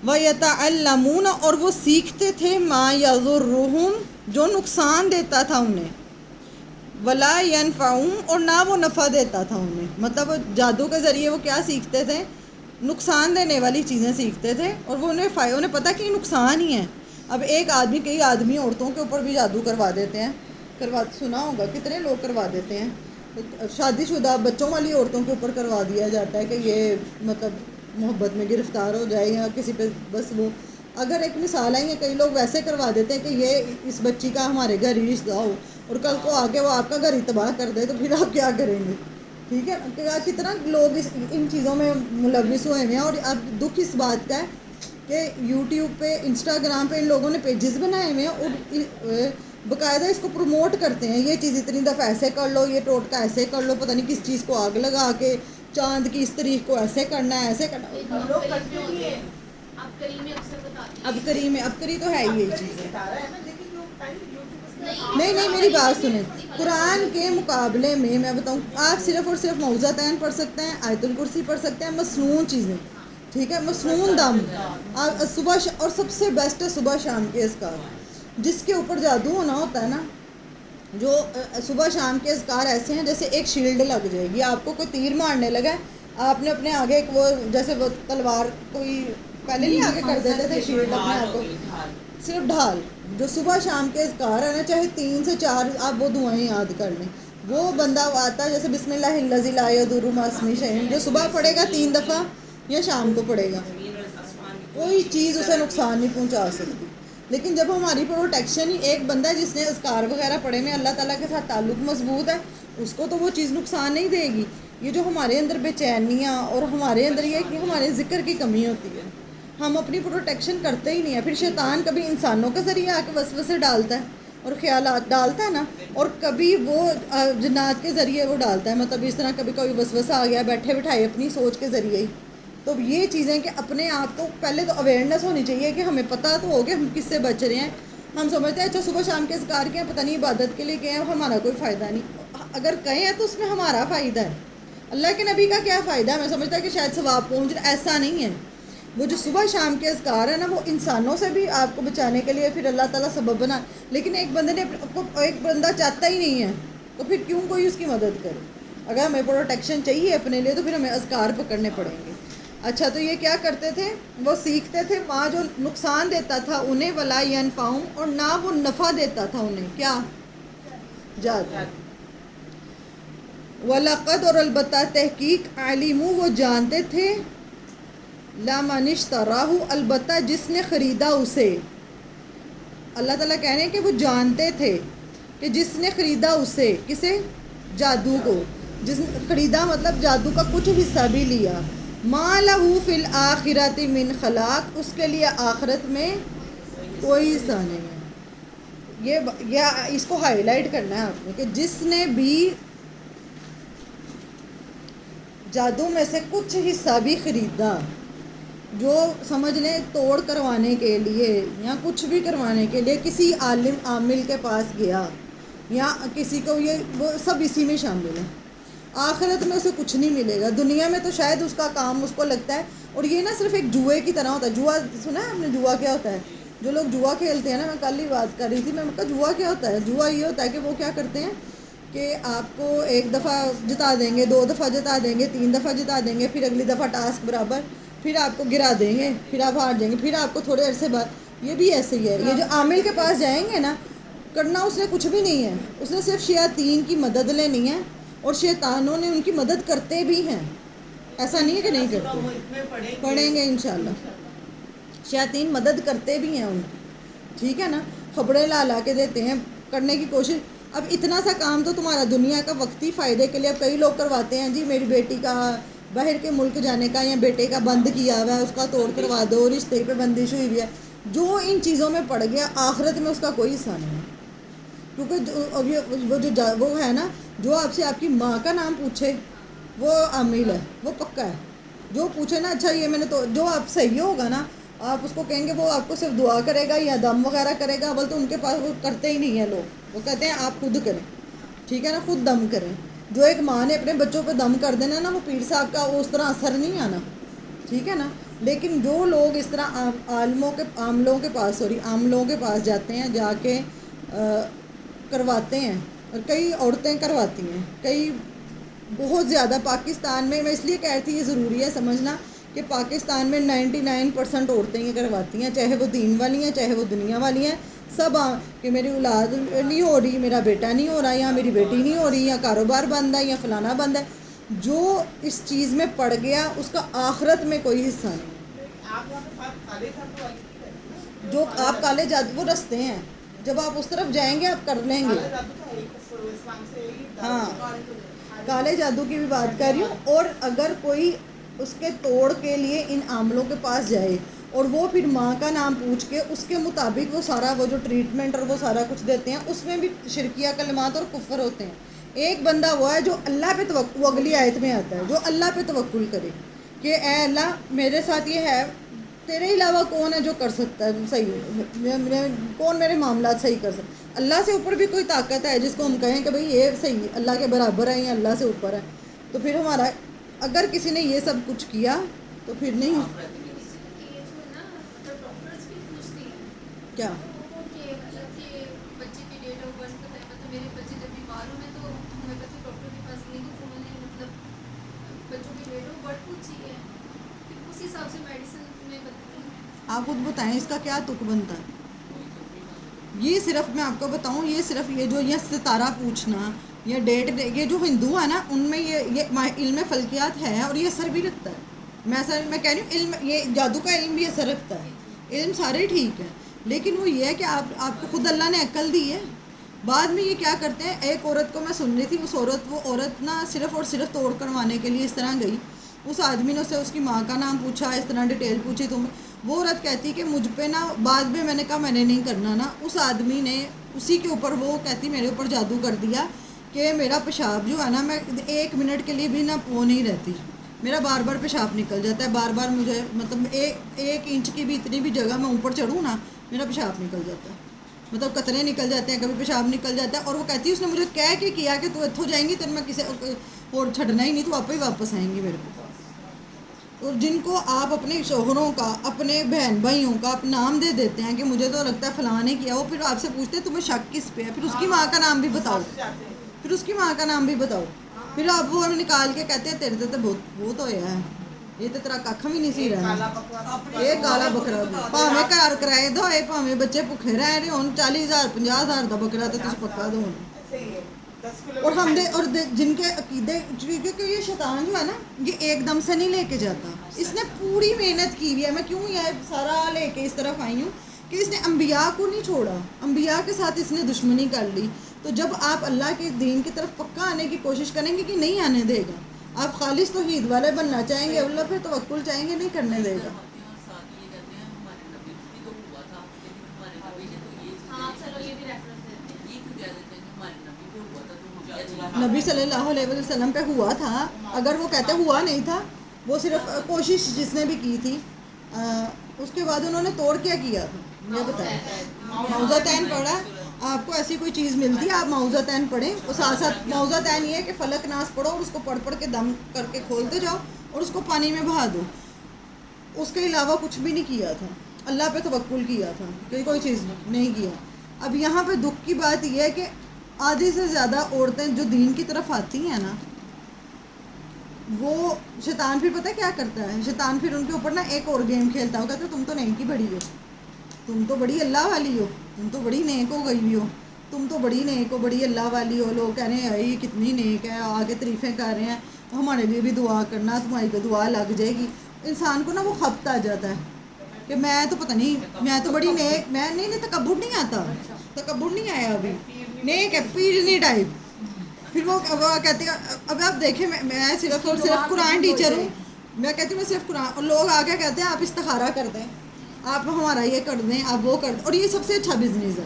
وَيَتَعَلَّمُونَ، اور وہ سیکھتے تھے، مَا يَضُرُّهُمْ، جو نقصان دیتا تھا انہیں، وَلَا يَنفَعُهُمْ، اور نہ وہ نفع دیتا تھا انہیں، مطلب جادو کے ذریعے وہ کیا سیکھتے تھے؟ نقصان دینے والی چیزیں سیکھتے تھے، اور وہ انہیں پتہ کہ یہ نقصان ہی ہے۔ اب ایک آدمی کئی آدمی عورتوں کے اوپر بھی جادو کروا دیتے ہیں، سنا ہوگا کتنے لوگ کروا دیتے ہیں، شادی شدہ بچوں والی عورتوں کے اوپر کروا دیا جاتا ہے کہ یہ مطلب محبت میں گرفتار ہو جائے یا کسی پہ بس وہ. اگر ایک مثال ہے، کئی لوگ ویسے کروا دیتے ہیں کہ یہ اس بچی کا ہمارے گھر ہی رشتہ ہو، اور کل کو آگے وہ آپ کا گھر ہی تباہ کر دے، تو پھر آپ کیا کریں گے؟ ٹھیک ہے، کتنا لوگ ان چیزوں میں ملوث ہوئے ہیں. اور اب دکھ اس بات کا ہے کہ یوٹیوب پہ، انسٹاگرام پہ ان لوگوں نے پیجز بنائے ہوئے ہیں اور باقاعدہ اس کو پروموٹ کرتے ہیں. یہ چیز اتنی دفعہ ایسے کر لو، یہ ٹوٹکا ایسے کر لو، پتہ نہیں کس چیز کو آگ لگا کے چاند کی اس تاریخ کو ایسے کرنا ہے، ایسے کرنا ہے. ہم لوگ کرتے بھی ہیں. اب کری تو ہے ہی یہ چیز. نہیں میری بات سنیں، قرآن کے مقابلے میں بتاؤں، آپ صرف اور صرف موعظتین پڑھ سکتے ہیں، آیت الکرسی پڑھ سکتے ہیں، مصنون چیزیں، ٹھیک ہے، مصنون دم. آپ صبح اور سب سے بیسٹ ہے صبح شام کے اذکار. جس کے اوپر جادو ہونا ہوتا ہے نا، جو صبح شام کے اذکار ایسے ہیں جیسے ایک شیلڈ لگ جائے گی. آپ کو کوئی تیر مارنے لگا ہے، آپ نے اپنے آگے ایک وہ جیسے وہ تلوار کوئی پہلے نہیں آگے کر دیتے تھے شیلڈ اپنے آپ کو، صرف ڈھال. جو صبح شام کے اذکار ہے نا، چاہے 3 سے 4 آپ وہ دعائیں یاد کر لیں. وہ بندہ آتا ہے جیسے بسم اللہ الذی لا یضر مع اسمہ شیء، جو صبح پڑھے گا 3 دفعہ یا شام کو پڑھے گا، کوئی چیز اسے نقصان نہیں پہنچا سکتی. لیکن جب ہماری پروٹیکشن ہی ایک بندہ جس نے اذکار وغیرہ پڑھے میں اللہ تعالیٰ کے ساتھ تعلق مضبوط ہے، اس کو تو وہ چیز نقصان نہیں دے گی. یہ جو ہمارے اندر بے چینیاں اور ہمارے اندر یہ کہ ہمارے ذکر کی کمی ہوتی ہے، ہم اپنی پروٹیکشن کرتے ہی نہیں ہیں. پھر شیطان کبھی انسانوں کے ذریعے آ کے وسوسے ڈالتا ہے اور خیالات ڈالتا ہے نا، اور کبھی وہ جنات کے ذریعے وہ ڈالتا ہے. مطلب اس طرح کبھی کوئی وسوسہ آ گیا بیٹھے بٹھائے اپنی سوچ کے ذریعے ہی. تو یہ چیزیں کہ اپنے آپ کو پہلے تو اویئرنیس ہونی چاہیے کہ ہمیں پتہ تو ہو کہ ہم کس سے بچ رہے ہیں. ہم سمجھتے ہیں اچھا صبح شام کے اذکار کیا پتہ نہیں عبادت کے لیے گئے ہیں، ہمارا کوئی فائدہ نہیں. اگر کہیں ہیں تو اس میں ہمارا فائدہ ہے، اللہ کے نبی کا کیا فائدہ ہے؟ میں سمجھتا ہے کہ شاید ثواب پہنچ رہا، ایسا نہیں ہے. وہ جو صبح شام کے اذکار ہے نا، وہ انسانوں سے بھی آپ کو بچانے کے لیے پھر اللہ تعالیٰ سبب بنا. لیکن ایک بندہ چاہتا ہی نہیں ہے تو پھر کیوں کوئی اس کی مدد کرے؟ اگر ہمیں پروٹیکشن چاہیے اپنے لیے تو پھر ہمیں اذکار پکڑنے پڑیں گے. اچھا، تو یہ کیا کرتے تھے؟ وہ سیکھتے تھے وہاں جو نقصان دیتا تھا انہیں ولا ینفعہم، اور نہ وہ نفع دیتا تھا انہیں. کیا؟ جادو. وَلَقَدْ، اور البتہ تحقیق، عَلِمُوا، وہ جانتے تھے، لَمَنِ اشْتَرَاهُ، البتہ جس نے خریدا اسے. اللہ تعالیٰ کہہ رہے ہیں کہ وہ جانتے تھے کہ جس نے خریدا اسے، کسے؟ جادو کو. جس نے خریدا مطلب جادو کا کچھ حصہ بھی لیا. مَا لَهُ فِي الْآخِرَةِ مِنْ خَلَاقٍ، اس کے لیے آخرت میں کوئی حصہ نہیں ہے. یہ اس کو ہائی لائٹ کرنا ہے آپ نے کہ جس نے بھی جادو میں سے کچھ حصہ بھی خریدا، جو سمجھ لیں توڑ کروانے کے لیے یا کچھ بھی کروانے کے لیے کسی عالم عامل کے پاس گیا یا کسی کو، یہ وہ سب اسی میں شامل ہے. آخرت میں اسے کچھ نہیں ملے گا. دنیا میں تو شاید اس کا کام اس کو لگتا ہے، اور یہ نا صرف ایک جوئے کی طرح ہوتا ہے. جوا سنا ہے آپ نے؟ جوا کیا ہوتا ہے؟ جو لوگ جوا کھیلتے ہیں نا، میں کل ہی بات کر رہی تھی، میں کہا جوا کیا ہوتا ہے؟ جوا یہ ہوتا ہے کہ وہ کیا کرتے ہیں کہ آپ کو ایک دفعہ جتا دیں گے، 2 دفعہ جتا دیں گے، 3 دفعہ جتا دیں گے، پھر اگلی دفعہ ٹاسک برابر، پھر آپ کو گرا دیں گے، پھر آپ ہار جائیں گے، پھر آپ کو تھوڑے عرصے بعد. یہ بھی ایسے ہی ہے. یہ جو عامل کے پاس جائیں گے نا، کرنا اس نے کچھ بھی نہیں ہے، اس نے صرف شیاطین کی مدد لینی ہے، اور شیطانوں نے ان کی مدد کرتے بھی ہیں. ایسا نہیں ہے کہ نہیں کرتے، پڑھیں گے انشاءاللہ. شیاطین مدد کرتے بھی ہیں ان کی، ٹھیک ہے نا، خبریں لا کے دیتے ہیں، کرنے کی کوشش. اب اتنا سا کام تو تمہارا دنیا کا وقتی فائدے کے لیے اب کئی لوگ کرواتے ہیں. جی میری بیٹی کا باہر کے ملک جانے کا یا بیٹے کا بند کیا ہوا ہے، اس کا توڑ کروا دو، رشتے پہ بندش ہوئی ہوئی ہے. جو ان چیزوں میں پڑ گیا آخرت میں اس کا کوئی حصہ نہیں ہے. کیونکہ وہ ہے نا، جو آپ سے آپ کی ماں کا نام پوچھے وہ عامل ہے، وہ پکا ہے. جو پوچھے نا اچھا یہ میں نے تو، جو آپ صحیح ہوگا نا، آپ اس کو کہیں گے وہ آپ کو صرف دعا کرے گا یا دم وغیرہ کرے گا. اول تو ان کے پاس وہ کرتے ہی نہیں ہیں لوگ، وہ کہتے ہیں آپ خود کریں، ٹھیک ہے نا، خود دم کریں. جو ایک ماں نے اپنے بچوں پہ دم کر دینا نا، وہ پیر صاحب کا اس طرح اثر نہیں آنا، ٹھیک ہے نا. لیکن جو لوگ اس طرح عاملوں کے پاس جاتے ہیں، جا کے کرواتے ہیں، اور کئی عورتیں کرواتی ہیں، کئی بہت زیادہ. پاکستان میں اس لیے کہتی یہ ضروری ہے سمجھنا کہ پاکستان میں 99% عورتیں یہ کرواتی ہیں، چاہے وہ دین والی ہیں چاہے وہ دنیا والی ہیں. سب کہ میری اولاد نہیں ہو رہی، میرا بیٹا نہیں ہو رہا، یا میری بیٹی نہیں ہو رہی، یا کاروبار بند ہے، یا فلانا بند ہے. جو اس چیز میں پڑ گیا اس کا آخرت میں کوئی حصہ نہیں. جو آپ کالے جادو وہ رستے ہیں، جب آپ اس طرف جائیں گے آپ کر لیں گے. ہاں کالے جادو کی بھی بات کر رہی ہوں. اور اگر کوئی اس کے توڑ کے لیے ان عاملوں کے پاس جائے اور وہ پھر ماں کا نام پوچھ کے اس کے مطابق وہ سارا وہ جو ٹریٹمنٹ اور وہ سارا کچھ دیتے ہیں، اس میں بھی شرکیہ کلمات اور کفر ہوتے ہیں. ایک بندہ وہ ہے جو اللہ پہ توکل، وہ اگلی آیت میں آتا ہے، جو اللہ پہ توکل کرے کہ اے اللہ میرے ساتھ یہ ہے، تیرے علاوہ کون ہے جو کر سکتا ہے صحیح، کون میرے معاملات صحیح کر سکتا ہے. اللہ سے اوپر بھی کوئی طاقت ہے جس کو ہم کہیں کہ بھئی یہ صحیح اللہ کے برابر ہے یا اللہ سے اوپر ہے. تو پھر ہمارا اگر کسی نے یہ سب کچھ کیا تو پھر نہیں یہ جو نا ڈاکٹرز بھی پوچھتی ہیں کیا کہ مطلب کہ بچے کی ڈیٹ آف برتھ ہے، مطلب میرے بچے جب بیمار ہوئے تو میں بچے ڈاکٹر کے پاس گئی تو انہوں نے مطلب بچوں کی ڈیٹ آف برتھ پوچھی ہے، پھر اسی حساب سے میڈیسن میں بدلتی ہیں. آپ خود بتائیں اس کا کیا تک بنتا ہے. یہ صرف میں آپ کو بتاؤں، یہ صرف یہ جو یہ ستارہ پوچھنا یا ڈیٹ، یہ جو ہندو ہے نا ان میں یہ علم فلکیات ہے اور یہ اثر بھی رکھتا ہے. میں کہہ رہی ہوں علم، یہ جادو کا علم بھی اثر رکھتا ہے. علم سارے ٹھیک ہے لیکن وہ یہ ہے کہ آپ کو خود اللہ نے عقل دی ہے. بعد میں یہ کیا کرتے ہیں، ایک عورت کو میں سن رہی تھی، وہ عورت نا صرف اور صرف توڑ کروانے کے لیے اس طرح گئی. اس آدمی نے اسے اس کی ماں کا نام پوچھا، اس طرح ڈیٹیل پوچھی. وہ عورت کہتی کہ مجھ پہ نا بعد میں نے کہا میں نے نہیں کرنا نا. اس آدمی نے اسی کے اوپر وہ کہتی میرے اوپر جادو کر دیا کہ میرا پیشاب جو ہے نا، میں 1 منٹ کے لیے بھی نا وہ نہیں رہتی، میرا بار بار پیشاب نکل جاتا ہے. بار بار مجھے مطلب 1 انچ کی بھی اتنی بھی جگہ میں اوپر چڑھوں نا میرا پیشاب نکل جاتا ہے، مطلب قطرے نکل جاتے ہیں، کبھی پیشاب نکل جاتا ہے. اور وہ کہتی ہے اس نے مجھے کہہ کے کیا کہ تو اتھو جائیں گی تو میں کسی اور چھڑنا ہی نہیں، تو آپ ہی واپس آئیں گی میرے پاس. اور جن کو آپ اپنے شوہروں کا، اپنے بہن بھائیوں کا آپ نام دے دیتے ہیں کہ مجھے تو لگتا ہے فلاں نے کیا، وہ پھر آپ سے پوچھتے ہیں تمہیں شک کس پہ ہے، پھر اس کی ماں کا نام بھی بتاؤ، پھر اس کی ماں کا نام بھی بتاؤ. پھر آپ وہ نکال کے کہتے ہیں تیرے تو بہت ہویا ہے، یہ تو تیرا کھ بھی نہیں سی رہنا، یہ کالا بکرا پاویں گھر کرائے دو اے پاویں بچے بھوکے رہ رہے ہون، 40,000 50,000 کا بکرا تو تسی پکا دو. اور ہم دے اور جن کے عقیدے، کیونکہ یہ شیطان جو ہے نا یہ ایک دم سے نہیں لے کے جاتا، اس نے پوری محنت کی ہوئی ہے. میں کیوں یہ سارا لے کے اس طرف آئی ہوں کہ اس نے انبیاء کو نہیں چھوڑا، انبیاء کے ساتھ اس نے دشمنی کر لی. تو جب آپ اللہ کے دین کی طرف پکا آنے کی کوشش کریں گے کہ نہیں آنے دے گا. آپ خالص توحید والے بننا چاہیں گے، اللہ پہ توکل چاہیں گے، نہیں کرنے دے گا. ہاں چلو یہ بھی ریفرنس دیتے ہیں. نبی صلی اللہ علیہ وسلم پہ ہوا تھا، اگر وہ کہتے ہوا نہیں تھا، وہ صرف کوشش جس نے بھی کی تھی. اس کے بعد انہوں نے توڑ کیا تھا یہ بتائیں. معوذتین پڑھا، آپ کو ایسی کوئی چیز ملتی ہے آپ معوذتین پڑھیں، اور ساتھ ساتھ معوذتین یہ ہے کہ فلک ناس پڑھو اور اس کو پڑھ کے دم کر کے کھولتے جاؤ اور اس کو پانی میں بہا دو. اس کے علاوہ کچھ بھی نہیں کیا تھا، اللہ پہ توکل کیا تھا، کوئی چیز نہیں کیا. اب یہاں پہ دکھ کی بات یہ ہے کہ آدھی سے زیادہ عورتیں جو دین کی طرف آتی ہیں نا، وہ شیطان پھر پتہ کیا کرتا ہے، شیطان پھر ان کے اوپر نا ایک اور گیم کھیلتا ہو، کہتا ہے تم تو نیکی بڑی ہو، تم تو بڑی اللہ والی ہو، تم تو بڑی نیک ہو گئی ہو، تم تو بڑی نیک ہو، بڑی اللہ والی ہو. لوگ کہہ رہے ہیں یہ کتنی نیک ہے، آگے تعریفیں کر رہے ہیں، ہمارے لیے بھی دعا کرنا، تمہاری تو دعا لگ جائے گی. انسان کو نا وہ خبت آ جاتا ہے کہ میں تو پتہ نہیں، میں تو بڑی نیک، میں نہیں تکبر نہیں آتا، تکبر نہیں آیا ابھی، نیک ہے پیرنی ٹائپ. پھر وہ کہتے ہیں اب آپ دیکھیں میں صرف اور صرف قرآن ٹیچر ہوں، میں کہتی ہوں میں صرف قرآن، اور لوگ آگے کہتے ہیں آپ استخارہ کر دیں، آپ ہمارا یہ کر دیں، آپ وہ کر دیں، اور یہ سب سے اچھا بزنس ہے.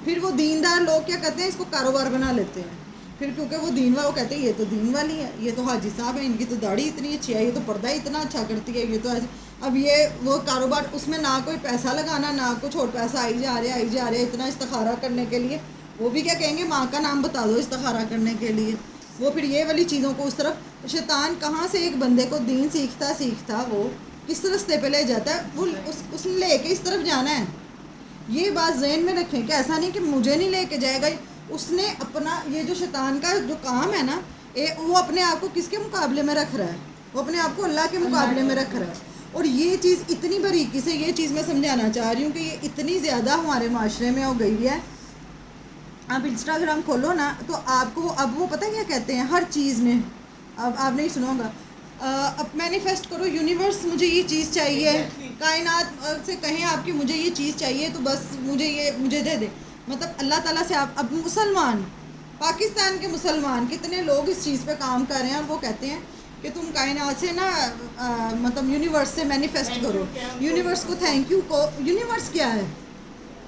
پھر وہ دیندار لوگ کیا کرتے ہیں، اس کو کاروبار بنا لیتے ہیں. پھر کیونکہ وہ دین وہ کہتے ہیں یہ تو دین والی ہے، یہ تو حاجی صاحب ہیں، ان کی تو داڑھی اتنی اچھی ہے، یہ تو پردہ اتنا اچھا کرتی ہے، یہ تو ایسے. اب یہ وہ کاروبار، اس میں نہ کوئی پیسہ لگانا، نہ کچھ اور پیسہ آئی جا رہے اتنا استخارہ کرنے کے لیے. وہ بھی کیا کہیں گے ماں کا نام بتا دو استخارہ کرنے کے لیے. وہ پھر یہ والی چیزوں کو اس طرف شیطان کہاں سے ایک بندے کو دین سیکھتا وہ کس رستے پہ لے جاتا ہے، وہ اس نے لے کے اس طرف جانا ہے. یہ بات ذہن میں رکھیں کہ ایسا نہیں کہ مجھے نہیں لے کے جائے گا. اس نے اپنا یہ جو شیطان کا جو کام ہے نا، وہ اپنے آپ کو کس کے مقابلے میں رکھ رہا ہے، وہ اپنے آپ کو اللہ کے مقابلے میں رکھ رہا ہے. اور یہ چیز اتنی باریکی سے یہ چیز میں سمجھانا چاہ رہی ہوں کہ یہ اتنی زیادہ ہمارے معاشرے میں ہو گئی ہے. آپ انسٹاگرام کھولو نا تو آپ کو اب وہ پتہ کیا کہتے ہیں ہر چیز میں. اب آپ نہیں سنا ہوگا اب مینیفیسٹ کرو یونیورس مجھے یہ چیز چاہیے, کائنات سے کہیں آپ کی مجھے یہ چیز چاہیے تو بس مجھے دے دے. مطلب اللہ تعالیٰ سے آپ اب مسلمان پاکستان کے مسلمان کتنے لوگ اس چیز پہ کام کر رہے ہیں اور وہ کہتے ہیں کہ تم کائنات سے نا مطلب یونیورس سے مینیفیسٹ کرو, یونیورس کو تھینک یو کو. یونیورس کیا ہے؟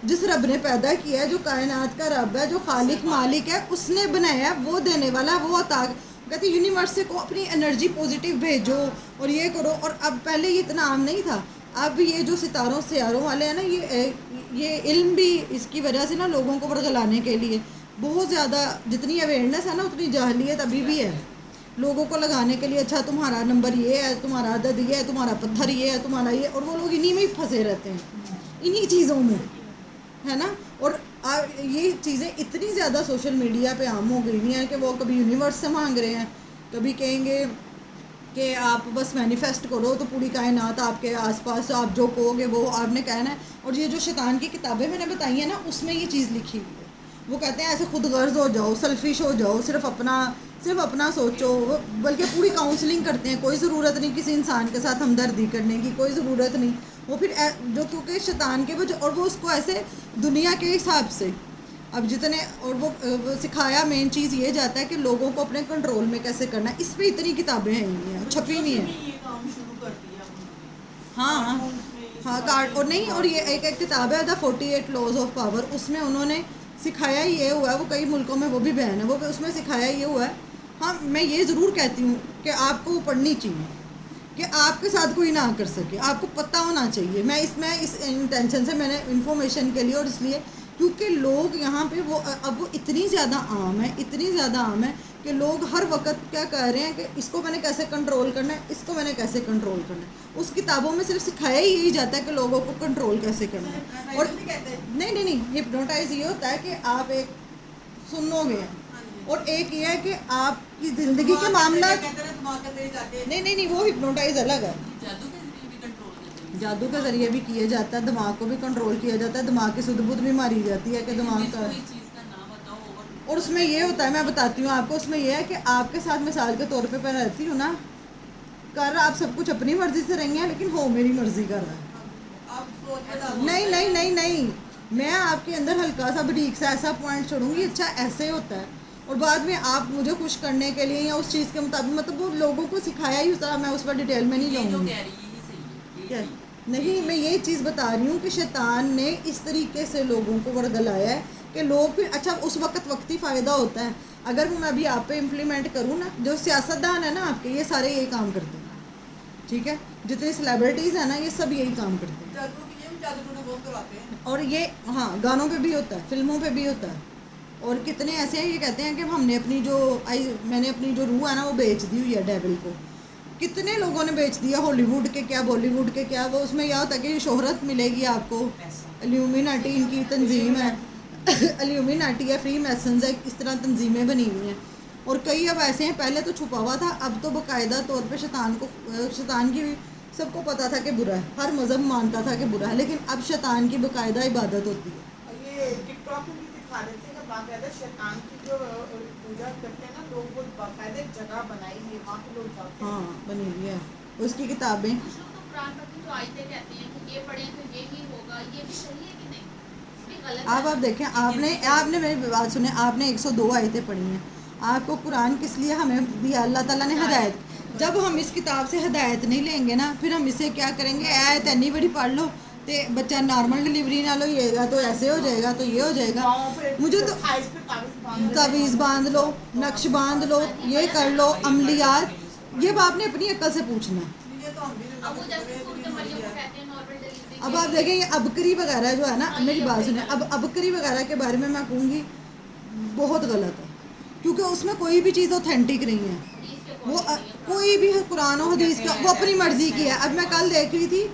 جس رب نے پیدا کیا ہے, جو کائنات کا رب ہے, جو خالق مالک ہے, اس نے بنایا ہے, وہ دینے والا, وہ عطا. کہتے ہیں یونیورس کو اپنی انرجی پازیٹیو بھیجو اور یہ کرو. اور اب پہلے یہ اتنا عام نہیں تھا, اب یہ جو ستاروں سیاروں والے ہیں نا یہ علم بھی اس کی وجہ سے نا لوگوں کو ورغلانے کے لیے بہت زیادہ جتنی اویئرنیس ہے نا اتنی جاہلیت ابھی بھی ہے لوگوں کو لگانے کے لیے. اچھا تمہارا نمبر یہ ہے, تمہارا عدد یہ ہے, تمہارا پتھر یہ ہے, تمہارا یہ, اور وہ لوگ انہی میں ہی پھنسے رہتے ہیں انہی چیزوں میں, ہے نا. اور یہ چیزیں اتنی زیادہ سوشل میڈیا پہ عام ہو گئی ہیں کہ وہ کبھی یونیورس سے مانگ رہے ہیں, کبھی کہیں گے کہ آپ بس مینیفیسٹ کرو تو پوری کائنات آپ کے آس پاس, آپ جو کہو گے وہ آپ نے کہنا ہے. اور یہ جو شیطان کی کتابیں میں نے بتائی ہیں نا اس میں یہ چیز لکھی ہوئی ہے. وہ کہتے ہیں ایسے خود غرض ہو جاؤ, سیلفش ہو جاؤ, صرف اپنا سوچو. بلکہ پوری کاؤنسلنگ کرتے ہیں, کوئی ضرورت نہیں کسی انسان کے ساتھ ہمدردی کرنے کی, کوئی ضرورت نہیں. وہ پھر جو کیونکہ شیطان کے اور وہ اس کو ایسے دنیا کے حساب سے اب جتنے اور وہ سکھایا مین چیز یہ جاتا ہے کہ لوگوں کو اپنے کنٹرول میں کیسے کرنا ہے. اس پہ اتنی کتابیں ہیں چھپی ہوئی ہیں. ہاں کارڈ اور نہیں, اور یہ ایک کتاب ہے دا 48 لاز آف پاور, اس میں انہوں نے سکھایا یہ ہوا ہے, وہ کئی ملکوں میں وہ بھی بین ہے, وہ اس میں سکھایا یہ ہوا ہے. ہاں میں یہ ضرور کہتی ہوں کہ آپ کو پڑھنی چاہیے کہ آپ کے ساتھ کوئی نہ کر سکے, آپ کو پتہ ہونا چاہیے. میں اس انٹینشن سے میں نے انفارمیشن کے لیے, اور اس لیے کیونکہ لوگ یہاں پہ اب وہ اتنی زیادہ عام ہے کہ لوگ ہر وقت کیا کہہ رہے ہیں کہ اس کو میں نے کیسے کنٹرول کرنا ہے, اس کو میں نے کیسے کنٹرول کرنا ہے. اس کتابوں میں صرف سکھایا ہی یہی جاتا ہے کہ لوگوں کو کنٹرول کیسے کرنا ہے. اور نہیں ہپنوٹائز یہ ہوتا ہے کہ آپ ایک سنو گے, اور ایک یہ ہے کہ آپ کی زندگی کے معاملات نہیں وہ ہپنوٹائز الگ ہے. جادو کے ذریعے بھی کیا جاتا ہے, دماغ کو بھی کنٹرول کیا جاتا ہے, دماغ کی سدھ بدھ بھی ماری جاتی ہے کہ دماغ کا. اور اس میں یہ ہوتا ہے, میں بتاتی ہوں آپ کو, اس میں یہ ہے کہ آپ کے ساتھ مثال کے طور پہ میں رہتی ہوں نا, کر آپ سب کچھ اپنی مرضی سے رہی ہیں لیکن ہو میری مرضی کر رہا ہے. نہیں میں آپ کے اندر ہلکا سا بریک سا ایسا پوائنٹ چھوڑوں گی, اچھا ایسے ہوتا ہے, اور بعد میں آپ مجھے خوش کرنے کے لیے یا اس چیز کے مطابق, مطلب وہ لوگوں کو سکھایا ہی ہوتا ہے. میں اس پر ڈیٹیل میں نہیں جاؤں گی. نہیں میں یہ چیز بتا رہی ہوں کہ شیطان نے اس طریقے سے لوگوں کو ورگلایا ہے کہ لوگ پھر اچھا اس وقتی فائدہ ہوتا ہے. اگر وہ میں ابھی آپ پہ امپلیمنٹ کروں نا, جو سیاستدان ہیں نا آپ کے, یہ سارے یہی کام کرتے ہیں, ٹھیک ہے, جتنے سیلیبریٹیز ہیں نا یہ سب یہی کام کرتے ہیں. اور یہ ہاں گانوں پہ بھی ہوتا ہے, فلموں پہ بھی ہوتا ہے. اور کتنے ایسے ہیں یہ کہتے ہیں کہ ہم نے میں نے اپنی جو روح ہے نا وہ بیچ دی ہوئی ہے ڈیول کو. کتنے لوگوں نے بیچ دیا, ہالی ووڈ کے کیا, بالی ووڈ کے کیا. وہ اس میں یہ ہوتا ہے کہ شہرت ملے گی آپ کو, الیومیناٹی ان کی تنظیم ہے, الیومیناٹی ہے, فری میسنز ہے, اس طرح تنظیمیں بنی ہوئی ہیں. اور کئی اب ایسے ہیں, پہلے تو چھپا ہوا تھا, اب تو باقاعدہ طور پہ شیطان کی سب کو پتہ تھا کہ برا ہے, ہر مذہب مانتا تھا کہ برا ہے, لیکن اب شیطان کی باقاعدہ عبادت ہوتی ہے. یہ ٹک ٹاک میں بھی دکھا دیتے ہیں کہ باقاعدہ شیطان کی جو پوجا کرتے ہیں نا لوگ, وہ باقاعدہ ایک جگہ بنائی ہوئی ہے, وہاں پہ لوگ جاتے ہیں. ہاں بنی ہوئی ہے اس کی کتابیں. کچھ لوگ تو قرآن پاک کی جو آیتیں کہتے ہیں کہ یہ پڑھیں تو یہ ہی ہوگا, یہ بھی صحیح ہے کہ نہیں؟ بھی غلط ہے. آپ دیکھیں, آپ نے میری بات سنیں, آپ نے 102 آیتیں پڑھی ہیں. آپ کو قرآن کس لیے ہمیں دیا, اللہ تعالیٰ نے ہدایت. جب ہم اس کتاب سے ہدایت نہیں لیں گے نا, پھر ہم اسے کیا کریں گے, آیت اتنی بڑی پڑھ لو تو بچہ نارمل ڈلیوری نہ لو, یہ گا تو ایسے ہو جائے گا, تو یہ ہو جائے گا. مجھے تو تعویذ باندھ لو, نقش باندھ لو, یہ کر لو, عملیات, یہ آپ نے اپنی عقل سے پوچھنا ہے. اب وہ جیسے سورۃ مریم کو کہتے ہیں نارمل ڈلیوری. اب آپ دیکھیں یہ ابکری وغیرہ جو ہے نا, میری بات سنیں, اب ابکری وغیرہ کے بارے میں کہوں گی بہت غلط ہے, کیونکہ اس میں کوئی بھی چیز اوتھینٹک نہیں ہے. وہ کوئی بھی قرآن و حدیث کا وہ اپنی مرضی کی ہے. اب میں کل دیکھ رہی تھی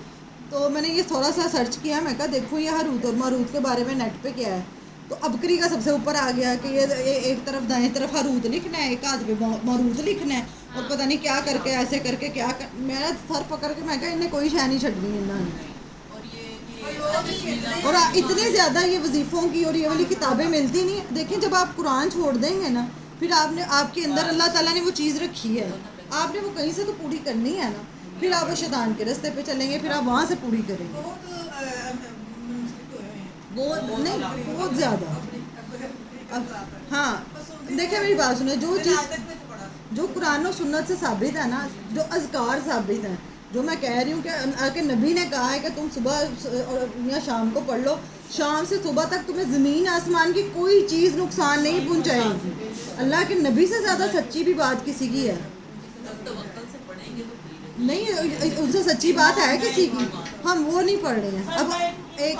تو میں نے یہ تھوڑا سا سرچ کیا, میں کہا دیکھو یہ ہاروت اور ماروت کے بارے میں نیٹ پہ کیا ہے, تو ابکری کا سب سے اوپر آ گیا کہ یہ ایک طرف دائیں طرف ہاروت لکھنا ہے, ایک ہاتھ پہ ماروت لکھنا ہے. اور پتہ نہیں کیا کر کے ایسے کر کے کیا میں سر پکڑ کے میں کہا انہیں کوئی شے نہیں چھڈنی انہوں نے. اور اتنے زیادہ یہ وظیفوں کی اور یہ والی کتابیں ملتی نہیں. دیکھیں جب آپ قرآن چھوڑ دیں گے نا پھر آپ کے اندر اللہ تعالیٰ نے وہ چیز رکھی ہے, آپ نے وہ کہیں سے تو پوری کرنی ہے نا. پھر آپ وہ شیطان کے راستے پہ چلیں گے, پھر آپ وہاں سے پوری کریں گے. بہت نہیں, بہت زیادہ. ہاں دیکھیں میری بات سنیں, جو چیز جو قرآن و سنت سے ثابت ہے نا, جو اذکار ثابت ہیں, جو میں کہہ رہی ہوں کہ نبی نے کہا ہے کہ تم صبح یا شام کو پڑھ لو, شام سے صبح تک تمہیں زمین آسمان کی کوئی چیز نقصان نہیں پہنچائے گی. اللہ کے نبی سے زیادہ سچی بھی بات کسی کی ہے نہیں, ان سے سچی بات ہے کسی کی, ہم وہ نہیں پڑھ رہے ہیں. اب ایک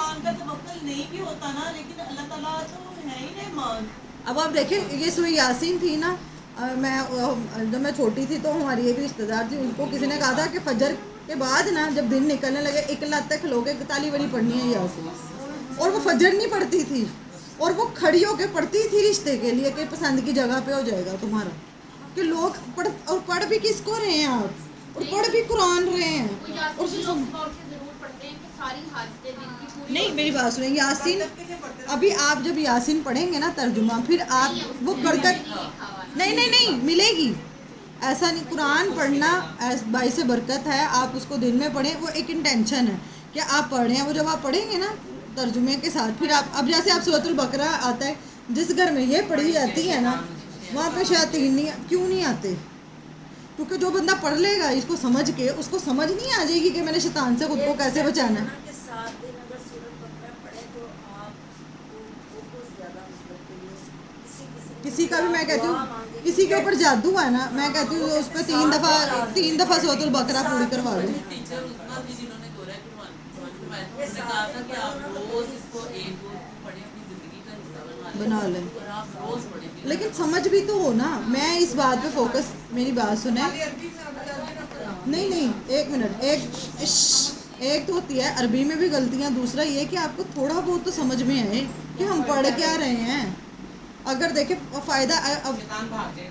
نہیں بھی ہوتا نا, لیکن اللہ تعالیٰ تو ہے ہی رحمان. اب آپ دیکھیں یہ سورہ یاسین تھی نا, جب میں چھوٹی تھی تو ہماری ایک رشتہ دار تھی, ان کو کسی نے کہا تھا کہ فجر کے بعد نا جب دن نکلنے لگے اکلت تک لوگ تالی ولی پڑھنی ہے یاسین, اور وہ فجر نہیں پڑھتی تھی, اور وہ کھڑی ہو کے پڑھتی تھی رشتے کے لیے کہ پسند کی جگہ پہ ہو جائے گا تمہارا, کہ لوگ پڑھ بھی کس کو رہے ہیں آپ, اور پڑھ بھی قرآن رہے ہیں. اور نہیں میری بات سنیں, یاسین ابھی آپ جب یاسین پڑھیں گے نا ترجمہ, پھر آپ وہ برکت نہیں ملے گی. ایسا نہیں, قرآن پڑھنا باعث برکت ہے, آپ اس کو دن میں پڑھیں, وہ ایک انٹینشن ہے کہ آپ پڑھ رہے ہیں. وہ جب آپ پڑھیں گے نا ترجمے کے ساتھ, پھر آپ اب جیسے آپ سورۃ البقرہ آتا ہے, جس گھر میں یہ پڑھی جاتی ہے نا وہاں پہ شیاطین کیوں نہیں آتے, کیونکہ جو بندہ پڑھ لے گا اس کو سمجھ کے, اس کو سمجھ نہیں آ جائے گی کہ میں نے شیطان سے خود کو کیسے بچانا ہے. کسی کا بھی میں کہتی ہوں کسی کے اوپر جادو ہے نا, میں کہتی ہوں اس پہ 3 دفعہ سورۃ البقرہ پوری کروا دو. بنا لیں, لیکن سمجھ بھی تو ہو نا. میں اس بات پہ فوکس, میری بات سنیں, نہیں ایک منٹ, ایک تو ہوتی ہے عربی میں بھی غلطیاں, دوسرا یہ کہ آپ کو تھوڑا بہت تو سمجھ میں آئے کہ ہم پڑھ کیا رہے ہیں. اگر دیکھیں فائدہ,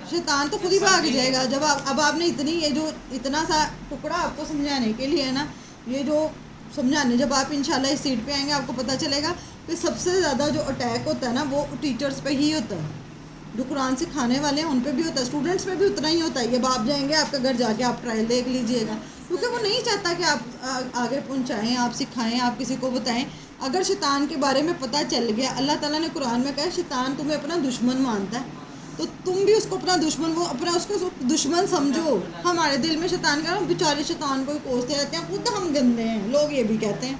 شیطان تو خود ہی بھاگ جائے گا. جب اب آپ نے یہ جو اتنا سا ٹکڑا آپ کو سمجھانے کے لیے نا, یہ جو سمجھانے, جب آپ انشاءاللہ اس سیٹ پہ آئیں گے آپ کو پتہ چلے گا کہ سب سے زیادہ جو اٹیک ہوتا ہے نا وہ ٹیچرز پہ ہی ہوتا ہے. جو قرآن سکھانے والے ہیں ان پہ بھی ہوتا ہے, اسٹوڈنٹس پہ بھی اتنا ہی ہوتا ہے. یہ باپ جائیں گے آپ کا گھر جا کے آپ ٹرائل دیکھ لیجئے گا, کیونکہ وہ نہیں چاہتا کہ آپ آگے پہنچائیں, آپ سکھائیں, آپ کسی کو بتائیں. اگر شیطان کے بارے میں پتہ چل گیا, اللہ تعالیٰ نے قرآن میں کہا شیطان تمہیں اپنا دشمن مانتا ہے, تو تم بھی اس کو اپنا دشمن, وہ اپنا اس کو دشمن سمجھو. ہمارے دل میں شیطان کا, بیچارے شیطان کو کوستے رہتے ہیں, خود ہم گندے ہیں, لوگ یہ بھی کہتے ہیں.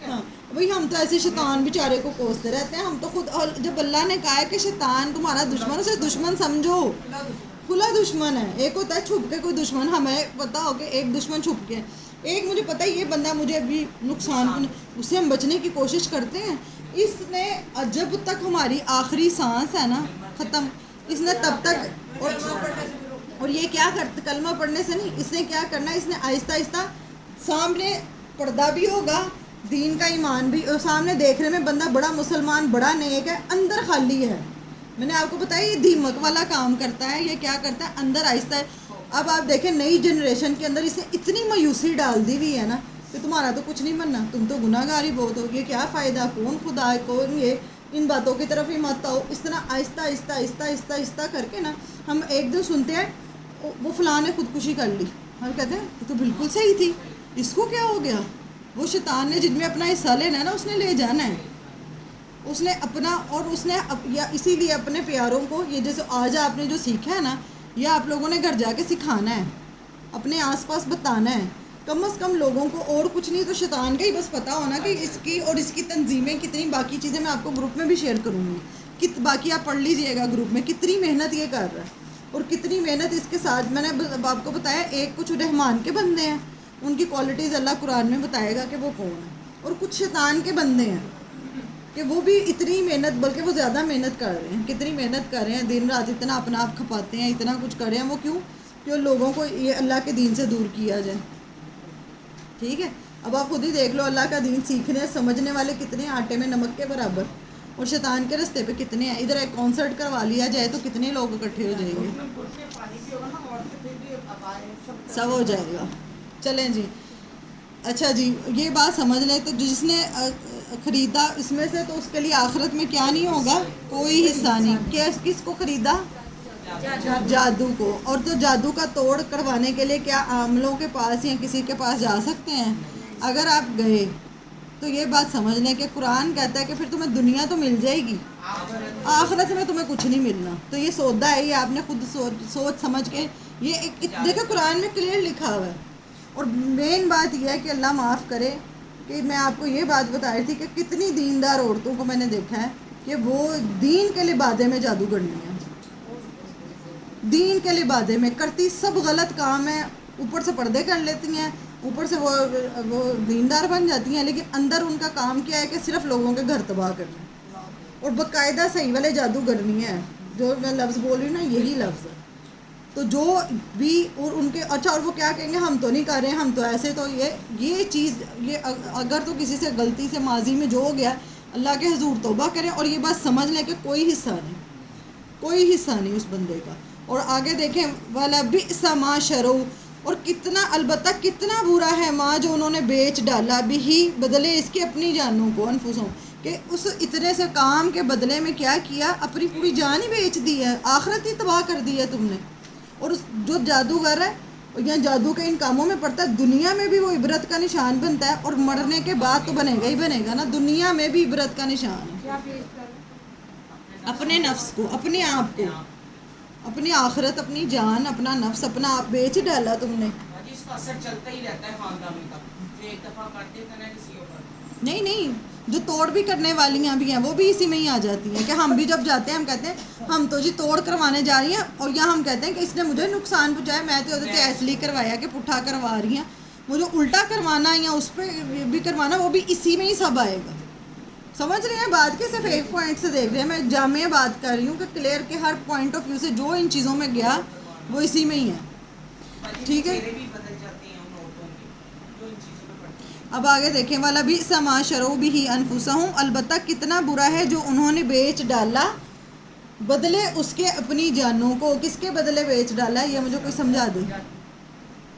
ہاں بھائی ہم تو ایسے شیطان بیچارے کو کوستے رہتے ہیں, ہم تو خود. اور جب اللہ نے کہا ہے کہ شیطان تمہارا دشمن, اسے دشمن سمجھو, کھلا دشمن ہے. ایک ہوتا ہے چھپ کے کوئی دشمن, ہمیں پتہ ہو کہ ایک دشمن چھپ کے, ایک مجھے پتہ ہے یہ بندہ مجھے ابھی نقصان, اس سے ہم بچنے کی کوشش کرتے ہیں. اس نے جب تک ہماری آخری سانس ہے نا ختم, اس نے تب تک, اور یہ کیا کرتا, کلمہ پڑھنے سے نہیں, اس نے کیا کرنا ہے, اس نے آہستہ آہستہ سامنے پردہ بھی ہوگا, دین کا ایمان بھی, اور سامنے دیکھنے میں بندہ بڑا مسلمان, بڑا نیک ہے, اندر خالی ہے. میں نے آپ کو بتایا یہ دیمک والا کام کرتا ہے. یہ کیا کرتا ہے, اندر آہستہ ہے. اب آپ دیکھیں نئی جنریشن کے اندر اس نے اتنی مایوسی ڈال دی ہوئی ہے نا کہ تمہارا تو کچھ نہیں بننا, تم تو گناہ گاری بہت ہو, یہ کیا فائدہ, کون خدا ہے, کون یہ, ان باتوں کی طرف ہی مت آؤ. اس طرح آہستہ آہستہ آہستہ آہستہ آہستہ کر کے نا ہم ایک دن سنتے ہیں وہ فلاں نے خودکشی کر لی, ہم کہتے ہیں یہ تو بالکل صحیح تھی, اس کو کیا ہو گیا. وہ شیطان نے جن میں اپنا حصہ لینا ہے نا اس نے لے جانا ہے, اس نے اپنا, اور اس نے اسی لیے اپنے پیاروں کو یہ جیسے آج آپ نے جو سیکھا ہے نا, یہ آپ لوگوں نے گھر جا کے سکھانا ہے, اپنے آس پاس بتانا ہے. کم از کم لوگوں کو, اور کچھ نہیں تو شیطان کا ہی بس پتہ ہونا کہ اس کی اور اس کی تنظیمیں کتنی, باقی چیزیں میں آپ کو گروپ میں بھی شیئر کروں گی, باقی آپ پڑھ لیجئے گا گروپ میں کتنی محنت یہ کر رہا ہے, اور کتنی محنت اس کے ساتھ. میں نے آپ کو بتایا ایک کچھ رحمان کے بندے ہیں, ان کی کوالٹیز اللہ قرآن میں بتائے گا کہ وہ کون ہے, اور کچھ شیطان کے بندے ہیں کہ وہ بھی اتنی محنت, بلکہ وہ زیادہ محنت کر رہے ہیں, کتنی محنت کر رہے ہیں, دن رات اتنا اپنا آپ کھپاتے ہیں, اتنا کچھ کر رہے ہیں. وہ کیوں کہ لوگوں کو یہ اللہ کے دین سے دور کیا جائے. ٹھیک ہے, اب آپ خود ہی دیکھ لو اللہ کا دین سیکھنے سمجھنے والے کتنے آٹے میں نمک کے برابر, اور شیطان کے راستے پہ کتنے ہیں. ادھر ایک کانسرٹ کروا لیا جائے تو کتنے لوگ اکٹھے ہو جائیں گے, پانی بھی ہوگا نا, اور پھر بھی سب ہو جائے گا. چلیں جی, اچھا جی, یہ بات سمجھ لیں. تو جس نے خریدا اس میں سے, تو اس کے لیے آخرت میں کیا نہیں ہوگا, کوئی حصہ نہیں. کس کو خریدا؟ جادو کو. اور تو جادو کا توڑ کروانے کے لیے کیا عاملوں کے پاس یا کسی کے پاس جا سکتے ہیں؟ اگر آپ گئے تو یہ بات سمجھ لیں کہ قرآن کہتا ہے کہ پھر تمہیں دنیا تو مل جائے گی, آخرت میں تمہیں کچھ نہیں ملنا. تو یہ سودا ہے, یہ آپ نے خود سوچ سمجھ کے, یہ دیکھو قرآن میں کلیئر لکھا ہوا ہے. اور مین بات یہ ہے کہ اللہ معاف کرے کہ میں آپ کو یہ بات بتا رہی تھی کہ کتنی دیندار عورتوں کو میں نے دیکھا ہے کہ وہ دین کے لبادے میں جادو کرنی ہے, دین کے لبادے میں کرتی سب غلط کام ہے. اوپر سے پردے کر لیتی ہیں, اوپر سے وہ دیندار بن جاتی ہیں, لیکن اندر ان کا کام کیا ہے کہ صرف لوگوں کے گھر تباہ کرنا, اور باقاعدہ صحیح والے جادو کرنی ہے. جو میں لفظ بول رہی ہوں نا, یہی لفظ ہے. تو جو بھی, اور ان کے اچھا, اور وہ کیا کہیں گے, ہم تو نہیں کر رہے ہیں, ہم تو ایسے. تو یہ چیز, یہ اگر تو کسی سے غلطی سے ماضی میں جو ہو گیا, اللہ کے حضور توبہ کریں, اور یہ بات سمجھ لیں کہ کوئی حصہ نہیں, کوئی حصہ نہیں اس بندے کا. اور آگے دیکھیں, وَلَبِئْسَ مَا شَرَوْا, اور کتنا, البتہ کتنا برا ہے ماں جو انہوں نے بیچ ڈالا, بھی بدلے اس کے اپنی جانوں کو, انفسوں, کہ اس اتنے سے کام کے بدلے میں کیا کیا, اپنی پوری جان ہی بیچ دی ہے, آخرت ہی تباہ کر دی ہے تم نے. اور اس جو جادوگر ہے یا جادو کے ان کاموں میں پڑتا ہے, دنیا میں بھی وہ عبرت کا نشان بنتا ہے, اور مرنے کے بعد تو بنے گا ہی بنے گا نا, دنیا میں بھی عبرت کا نشان ہے. کیا پیش کر اپنے نفس کو, اپنے آپ کو, اپنی آخرت, اپنی جان, اپنا نفس, اپنا آپ بیچ ڈالا تم نے. اس کا اثر چلتا ہی رہتا ہے خاندان کا, جو ایک دفعہ کرتے تھے نا کسی اوپر. نہیں, جو توڑ بھی کرنے والیاں بھی ہیں وہ بھی اسی میں ہی آ جاتی ہیں. کہ ہم بھی جب جاتے ہیں ہم کہتے ہیں ہم تو جی توڑ کروانے جا رہی ہیں, اور یہاں ہم کہتے ہیں کہ اس نے مجھے نقصان پہنچایا, میں تو ایسے لیے کروایا کہ پٹھا کروا رہی ہیں, مجھے الٹا کروانا یا اس پہ بھی کروانا, وہ بھی اسی میں ہی سب آئے گا. سمجھ رہے ہیں بات, کے صرف ایک پوائنٹ سے دیکھ رہے ہیں, میں جامع بات کر رہی ہوں کہ کلیئر کے ہر پوائنٹ آف ویو سے جو ان چیزوں میں گیا وہ اسی میں ہی ہے. ٹھیک ہے, بھی بدل جاتے ہیں ان عورتوں کے جو ان چیزوں میں پڑتے ہیں. اب آگے دیکھیں, وَلَبِئْسَ مَا شَرَوْا بِهِ أَنفُسَهُمْ, البتہ کتنا برا ہے جو انہوں نے بیچ ڈالا بدلے اس کے اپنی جانوں کو. کس کے بدلے بیچ ڈالا ہے, یہ مجھے کوئی سمجھا دے.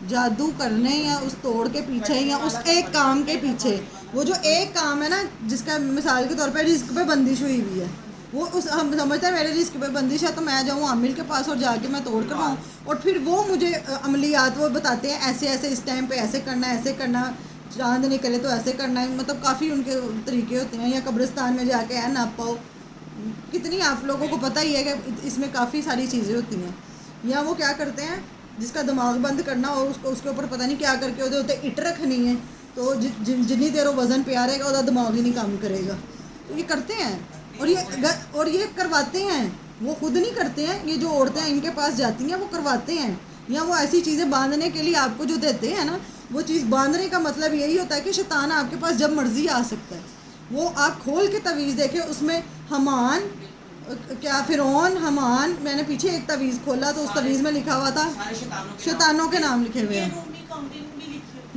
جادو کرنے یا اس توڑ کے پیچھے یا اس ایک کام کے پیچھے. وہ جو ایک کام ہے نا, جس کا مثال کے طور پہ رزق پہ بندش ہوئی ہوئی ہے, وہ اس ہم سمجھتے ہیں میرے رزق پہ بندش ہے تو میں جاؤں عامل کے پاس اور جا کے میں توڑ کرواؤں, اور پھر وہ مجھے عملیات وہ بتاتے ہیں ایسے ایسے اس ٹائم پہ ایسے کرنا ہے, ایسے کرنا, چاند نکلے تو ایسے کرنا ہے. مطلب کافی ان کے طریقے ہوتے ہیں. یا قبرستان میں جا کے ناپ پاؤ, کتنی آپ لوگوں کو پتہ ہی ہے کہ اس میں کافی ساری چیزیں ہوتی ہیں. یا وہ کیا کرتے ہیں, جس کا دماغ بند کرنا اور اس کے اوپر پتہ نہیں کیا کر کے ہوتے اٹ رکھنی ہے, تو جتنی دیر وہ وزن پہ آ رہے گا وہ دماغ ہی نہیں کام کرے گا. تو یہ کرتے ہیں, اور یہ کرواتے ہیں, وہ خود نہیں کرتے ہیں. یہ جو عورتیں ان کے پاس جاتی ہیں وہ کرواتے ہیں. یا وہ ایسی چیزیں باندھنے کے لیے آپ کو جو دیتے ہیں نا, وہ چیز باندھنے کا مطلب یہی ہوتا ہے کہ شیطان آپ کے پاس جب مرضی آ سکتا ہے. وہ آپ کھول کے تعویذ دیکھیں, اس میں حمان, کیا فرعون, حمان, میں نے پیچھے ایک تعویذ کھولا تو اس تعویذ میں لکھا ہوا تھا شیطانوں کے نام لکھے ہوئے ہیں.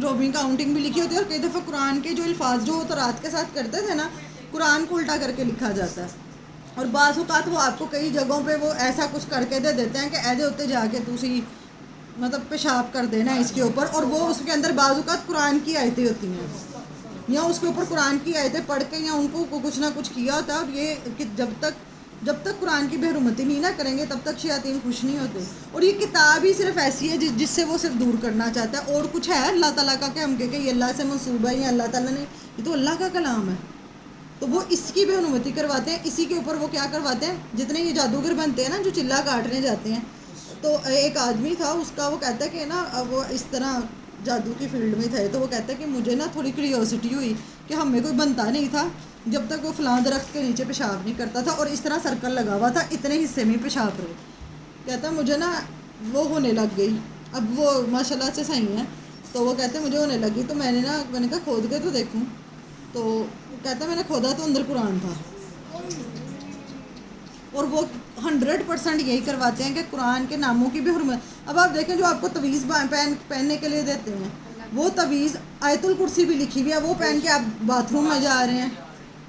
روبی کاؤنٹنگ بھی لکھی ہوتی ہے, اور کئی دفعہ قرآن کے جو الفاظ جو وہ تو رات کے ساتھ کرتے تھے نا, قرآن کو الٹا کر کے لکھا جاتا ہے. اور بعض اوقات وہ آپ کو کئی جگہوں پہ وہ ایسا کچھ کر کے دے دیتے ہیں کہ ایسے ہوتے جا کے تسی مطلب پیشاب کر دینا ہے اس کے اوپر, اور وہ اس کے اندر بعض اوقات قرآن کی آیتیں ہوتی ہیں, یا اس کے اوپر قرآن کی آیتیں پڑھ کے یا ان کو کچھ نہ کچھ کیا ہوتا ہے. اور یہ کہ جب تک قرآن کی بے حرمتی نہیں نہ کریں گے تب تک شیاطین خوش نہیں ہوتے. اور یہ کتاب ہی صرف ایسی ہے جس سے وہ صرف دور کرنا چاہتا ہے, اور کچھ ہے اللہ تعالیٰ کا کہ ہم کہ یہ اللہ سے منسوبہ ہے, یا اللہ تعالیٰ نے, یہ تو اللہ کا کلام ہے. تو وہ اس کی بے حرمتی کرواتے ہیں. اسی کے اوپر وہ کیا کرواتے ہیں, جتنے یہ جادوگر بنتے ہیں نا جو چلا کاٹنے جاتے ہیں, تو ایک آدمی تھا اس کا, وہ کہتا ہے کہ نا وہ اس طرح جادو کی فیلڈ میں تھے, تو وہ کہتا ہے کہ مجھے نا تھوڑی کریوسٹی ہوئی کہ ہم میں کوئی بنتا نہیں تھا جب تک وہ فلاں درخت کے نیچے پیشاب نہیں کرتا تھا, اور اس طرح سرکل لگا ہوا تھا, اتنے حصے میں پیشاب رہے. کہتا ہے مجھے نا وہ ہونے لگ گئی. اب وہ ماشاء اللہ سے صحیح ہیں, تو وہ کہتے ہیں مجھے ہونے لگی, تو میں نے کہا کھود کے تو دیکھوں. تو کہتا ہے میں نے کھودا تو اندر قرآن تھا. اور وہ 100% یہی کرواتے ہیں کہ قرآن کے ناموں کی بھی حرمت. اب آپ دیکھیں جو آپ کو تعویذ پہننے کے لیے دیتے ہیں, وہ تعویذ آیت الکرسی بھی لکھی ہوئی ہے, وہ پہن کے آپ باتھ روم میں جا رہے ہیں,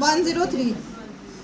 103,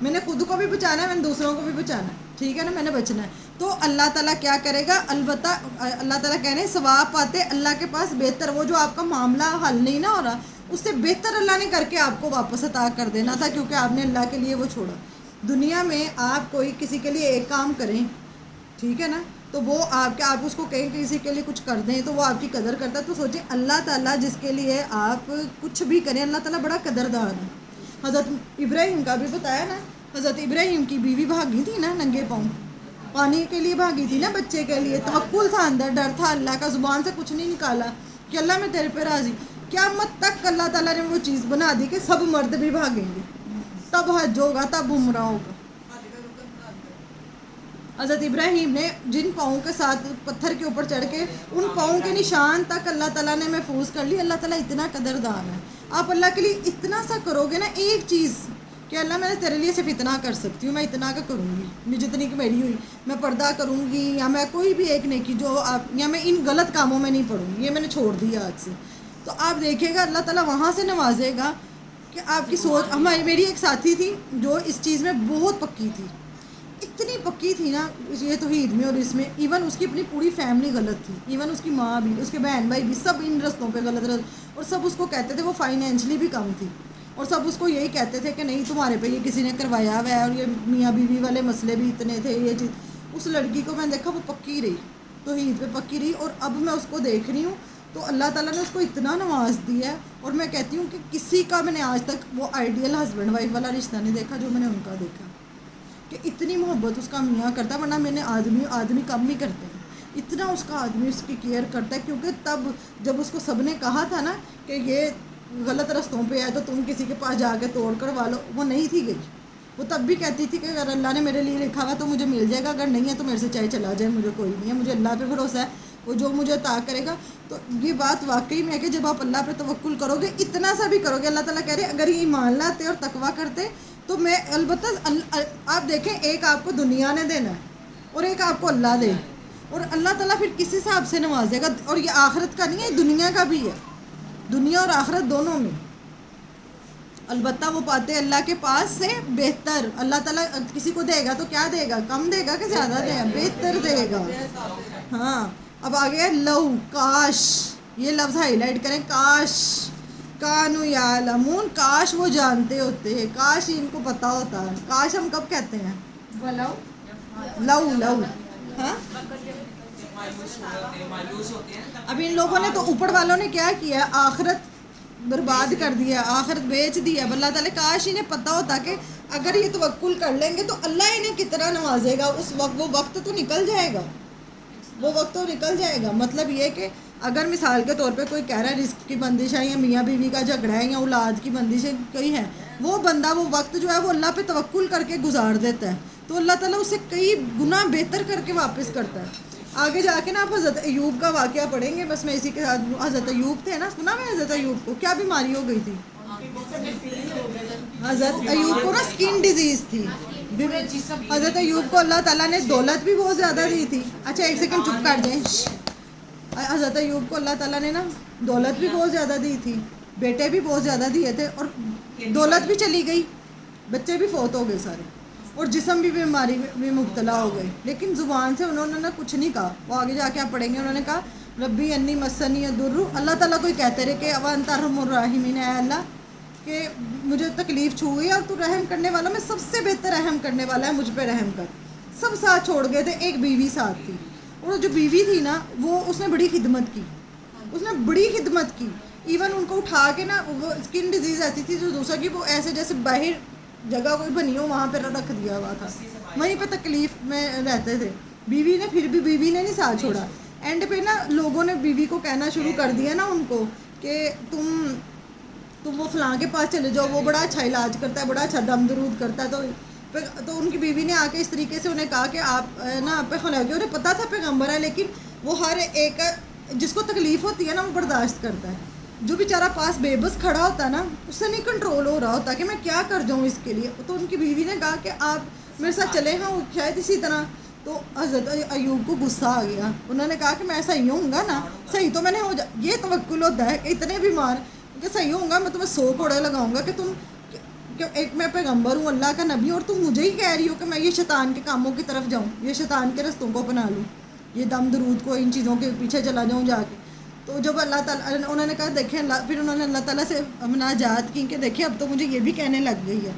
میں نے خود کو بھی بچانا ہے, میں نے دوسروں کو بھی بچانا ہے, ٹھیک ہے نا, میں نے بچنا ہے. تو اللہ تعالیٰ کیا کرے گا, البتہ اللہ تعالیٰ کہہ رہے ہیں ثواب پاتے اللہ کے پاس بہتر, وہ جو آپ کا معاملہ حل نہیں نا ہو رہا اس سے بہتر اللہ نے کر کے آپ کو واپس عطا کر دینا تھا, کیونکہ آپ نے اللہ کے لیے وہ چھوڑا. دنیا میں آپ کوئی کسی کے لیے ایک کام کریں, ٹھیک ہے نا, تو وہ آپ اس کو کہیں کہ کسی کے لیے کچھ کر دیں تو وہ آپ کی قدر کرتا ہے. تو سوچیں اللہ تعالیٰ جس کے لیے آپ کچھ بھی کریں, اللہ تعالیٰ بڑا قدردار ہے. حضرت ابراہیم کا بھی بتایا نا, حضرت ابراہیم کی بیوی بھاگی تھی نا ننگے پاؤں, پانی کے لیے بھاگی تھی نا, بچے کے لیے, توکل تھا اندر, ڈر تھا اللہ کا, زبان سے کچھ نہیں نکالا کہ اللہ میں تیرے پہ راضی. قیامت تک اللہ تعالیٰ نے وہ چیز بنا دی کہ سب مرد بھی بھاگیں گے, تب حج ہوگا, تب عمرہ ہوگا. حضرت ابراہیم نے جن پاؤں کے ساتھ پتھر کے اوپر چڑھ کے ان پاؤں کے نشان تک اللہ تعالیٰ نے محفوظ کر لی. اللہ تعالیٰ اتنا قدردان ہے. آپ اللہ کے لیے اتنا سا کرو گے نا, ایک چیز کہ اللہ میں تیرے لیے صرف اتنا کر سکتی ہوں, میں اتنا کا کروں گی, میں جتنی کہ میری ہوئی, میں پردہ کروں گی, یا میں کوئی بھی ایک نیکی جو آپ, یا میں ان غلط کاموں میں نہیں پڑوں گی, یہ میں نے چھوڑ دیا آج سے. تو آپ دیکھیے گا اللہ تعالیٰ وہاں سے نوازے گا کہ آپ کی سوچ. میری ایک ساتھی تھی جو اس چیز میں بہت پکی تھی, اتنی پکی تھی نا یہ توحید میں اور اس میں, ایون اس کی اپنی پوری فیملی غلط تھی, ایون اس کی ماں بھی, اس کے بہن بھائی بھی, سب ان رستوں پہ غلط, اور سب اس کو کہتے تھے. وہ فائنینشلی بھی کم تھی اور سب اس کو یہی کہتے تھے کہ نہیں تمہارے پہ یہ کسی نے کروایا ہوا ہے, اور یہ میاں بیوی والے مسئلے بھی اتنے تھے, یہ چیز. اس لڑکی کو میں نے دیکھا وہ پکی رہی, توحید پہ پکی رہی, اور اب میں اس کو دیکھ رہی ہوں تو اللہ تعالیٰ نے اس کو اتنا نواز دیا ہے. اور میں کہتی ہوں کہ کسی کا میں نے آج تک وہ آئیڈیل ہسبینڈ وائف والا رشتہ نہیں دیکھا جو میں نے ان کا دیکھا, کہ اتنی محبت اس کا میاں کرتا ہے. ورنہ میں نے آدمی کم ہی کرتے ہیں, اتنا اس کا آدمی اس کی کیئر کرتا ہے. کیونکہ تب جب اس کو سب نے کہا تھا نا کہ یہ غلط رستوں پہ ہے تو تم کسی کے پاس جا کے توڑ کروا لو, وہ نہیں تھی گئی. وہ تب بھی کہتی تھی کہ اگر اللہ نے میرے لیے لکھا ہوا تو مجھے مل جائے گا, اگر نہیں ہے تو میرے سے چاہے چلا جائے, مجھے کوئی نہیں ہے, مجھے اللہ پہ بھروسہ ہے, وہ جو مجھے عطا کرے گا. تو یہ بات واقعی میں ہے کہ جب آپ اللہ پہ توکل کرو گے, اتنا سا بھی کرو گے, اللہ تعالیٰ کہہ رہے اگر یہ ایمان لاتے اور تقویٰ کرتے تو میں البتہ آپ دیکھیں ایک آپ کو دنیا نے دینا ہے اور ایک آپ کو اللہ دے, اور اللہ تعالیٰ پھر کس حساب سے نوازے گا. اور یہ آخرت کا نہیں ہے, دنیا کا بھی ہے, دنیا اور آخرت دونوں میں. البتہ وہ پاتے اللہ کے پاس سے بہتر. اللہ تعالیٰ کسی کو دے گا تو کیا دے گا, کم دے گا کہ زیادہ دے گا, بہتر دے گا. ہاں اب آگے لو, کاش, یہ لفظ ہائی لائٹ کریں, کاش, کانو یعلمون, کاش وہ جانتے ہوتے ہیں, کاش ان کو پتہ ہوتا ہے. کاش ہم کب کہتے ہیں, لو, ہاں. مایوس ہوتے ہیں. اب ان لوگوں نے تو اوپر والوں نے کیا کیا, آخرت برباد کر دیا, آخرت بیچ دیا. اب اللہ تعالیٰ کاش انہیں پتہ ہوتا کہ اگر یہ توکل کر لیں گے تو اللہ انہیں کتنا نوازے گا. اس وقت وہ وقت تو نکل جائے گا, وہ وقت تو نکل جائے گا. مطلب یہ کہ اگر مثال کے طور پہ کوئی کہہ رہا ہے رزق کی بندش ہے, یا میاں بیوی کا جھگڑا ہے, یا اولاد کی بندش ہے, کوئی ہے, وہ بندہ وہ وقت جو ہے وہ اللہ پہ توکل کر کے گزار دیتا ہے تو اللہ تعالیٰ اسے کئی گنا بہتر کر کے واپس کرتا ہے. آگے جا کے نا آپ حضرت ایوب کا واقعہ پڑھیں گے, بس میں اسی کے ساتھ. حضرت ایوب تھے نا, سنا میں حضرت ایوب کو کیا بیماری ہو گئی تھی. حضرت ایوب کو نا اسکن ڈیزیز تھی. حضرت ایوب کو اللہ تعالیٰ نے دولت بھی بہت زیادہ دی تھی. اچھا ایک سیکنڈ چپ کر دیں. حضرت ایوب کو اللہ تعالیٰ نے نا دولت بھی بہت زیادہ دی تھی, بیٹے بھی بہت زیادہ دیے تھے, اور دولت بھی چلی گئی, بچے بھی فوت ہو گئے سارے, اور جسم بھی بیماری میں مبتلا ہو گئے. لیکن زبان سے انہوں نے کچھ نہیں کہا. وہ آگے جا کے آپ پڑھیں گے, انہوں نے کہا ربی انی مسنی الضر. اللہ تعالیٰ کو ہی کہتے رہے کہ وانت ارحم الراحمین, اے اللہ کہ مجھے تکلیف چھو ہوئی اور تو رحم کرنے والا میں سب سے بہتر رحم کرنے والا ہے, مجھ پہ رحم کر. سب ساتھ چھوڑ گئے تھے, ایک بیوی ساتھ تھی, اور جو بیوی تھی نا وہ اس نے بڑی خدمت کی, اس نے بڑی خدمت کی. ایون ان کو اٹھا کے نا, وہ اسکن ڈیزیز ایسی تھی جو دوسرا کی, وہ ایسے جیسے باہر جگہ کوئی بنی ہو وہاں پہ رکھ دیا ہوا تھا, وہیں پہ تکلیف میں رہتے تھے. بیوی نے پھر بھی بیوی نے نہیں ساتھ چھوڑا. اینڈ پہ نا لوگوں نے بیوی کو کہنا شروع کر دیا نا ان کو کہ تم وہ فلاں کے پاس چلے جاؤ, وہ بڑا اچھا علاج کرتا ہے, بڑا اچھا دم درود کرتا ہے. تو ان کی بیوی نے آ کے اس طریقے سے انہیں کہا کہ آپ نا آپ پہ خلا کے, انہیں پتہ تھا پیغمبر ہے, لیکن وہ ہر ایک جس کو تکلیف ہوتی ہے نا وہ برداشت کرتا ہے. جو بیچارہ پاس بے بس کھڑا ہوتا ہے نا, اس سے نہیں کنٹرول ہو رہا ہوتا کہ میں کیا کر جاؤں اس کے لیے. تو ان کی بیوی نے کہا کہ آپ میرے ساتھ چلے ہاں شاید اسی طرح. تو حضرت ایوب کو غصہ آ گیا. انہوں نے کہا کہ میں صحیح ہوں گا نا, صحیح تو میں نے یہ توکل ہوتا ہے کہ اتنے بیمار کہ صحیح ہوں گا, میں تمہیں 100 کوڑے لگاؤں گا کہ تم کہ ایک میں پیغمبر ہوں، اللہ کا نبی ہوں، اور تم مجھے ہی کہہ رہی ہو کہ میں یہ شیطان کے کاموں کی طرف جاؤں، یہ شیطان کے رستوں کو اپنا لوں، یہ دم درود کو ان چیزوں کے پیچھے چلا جاؤں جا کے. تو جب اللہ تعالیٰ انہوں نے کہا دیکھیں پھر انہوں نے اللہ تعالیٰ سے مناجات کی کہ دیکھیں اب تو مجھے یہ بھی کہنے لگ گئی ہے.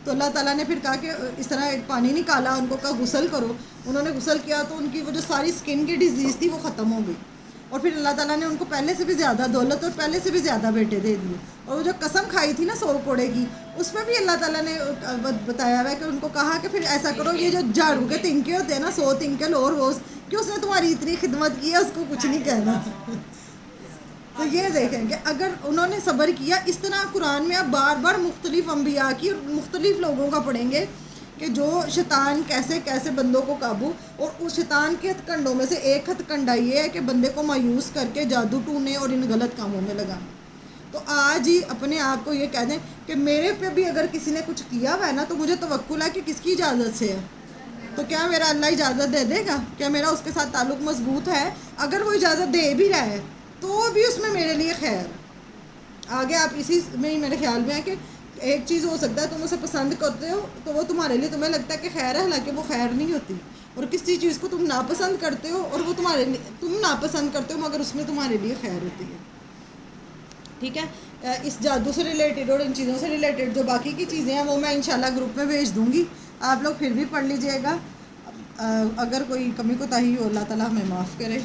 تو اللہ تعالیٰ نے پھر کہا کہ اس طرح ایک پانی نکالا، ان کو کہا غسل کرو. انہوں نے غسل کیا تو ان کی وہ جو ساری اسکن کی ڈیزیز تھی وہ ختم ہو گئی. اور پھر اللہ تعالیٰ نے ان کو پہلے سے بھی زیادہ دولت اور پہلے سے بھی زیادہ بیٹے دے دیے. اور وہ جو قسم کھائی تھی نا 100 کوڑے کی، اس میں بھی اللہ تعالیٰ نے بتایا ہوا ہے کہ ان کو کہا کہ پھر ایسا کرو، یہ جو جھاڑو کے تنکے ہوتے ہیں نا 100 تنکے لو اور وہ کہ اس نے تمہاری اتنی خدمت کی ہے اس کو کچھ نہیں کہنا. تو یہ دیکھیں کہ اگر انہوں نے صبر کیا. اس طرح قرآن میں آپ بار بار مختلف انبیاء کی اور مختلف لوگوں کا پڑھیں گے کہ جو شیطان کیسے کیسے بندوں کو قابو. اور اس شیطان کے ہتھ کنڈوں میں سے ایک ہتھ کنڈا یہ ہے کہ بندے کو مایوس کر کے جادو ٹونے اور ان غلط کاموں میں لگانا. تو آج ہی اپنے آپ کو یہ کہہ دیں کہ میرے پہ بھی اگر کسی نے کچھ کیا ہوا ہے نا تو مجھے توکل ہے کہ کس کی اجازت سے ہے. تو کیا میرا اللہ اجازت دے دے گا؟ کیا میرا اس کے ساتھ تعلق مضبوط ہے؟ اگر وہ اجازت دے بھی رہا ہے تو بھی اس میں میرے لیے خیر. آگے آپ اسی میں میرے خیال میں ہے کہ ایک چیز ہو سکتا ہے تم اسے پسند کرتے ہو تو وہ تمہارے لیے تمہیں لگتا ہے کہ خیر ہے، حالانکہ وہ خیر نہیں ہوتی. اور کسی چیز کو تم ناپسند کرتے ہو اور وہ تمہارے لیے تم ناپسند کرتے ہو مگر اس میں تمہارے لیے خیر ہوتی ہے. ٹھیک ہے. اس جادو سے ریلیٹڈ اور ان چیزوں سے ریلیٹڈ جو باقی کی چیزیں ہیں وہ میں انشاءاللہ گروپ میں بھیج دوں گی. آپ لوگ پھر بھی پڑھ لیجئے گا. اگر کوئی کمی کوتاہی ہو اللہ تعالیٰ ہمیں معاف کرے.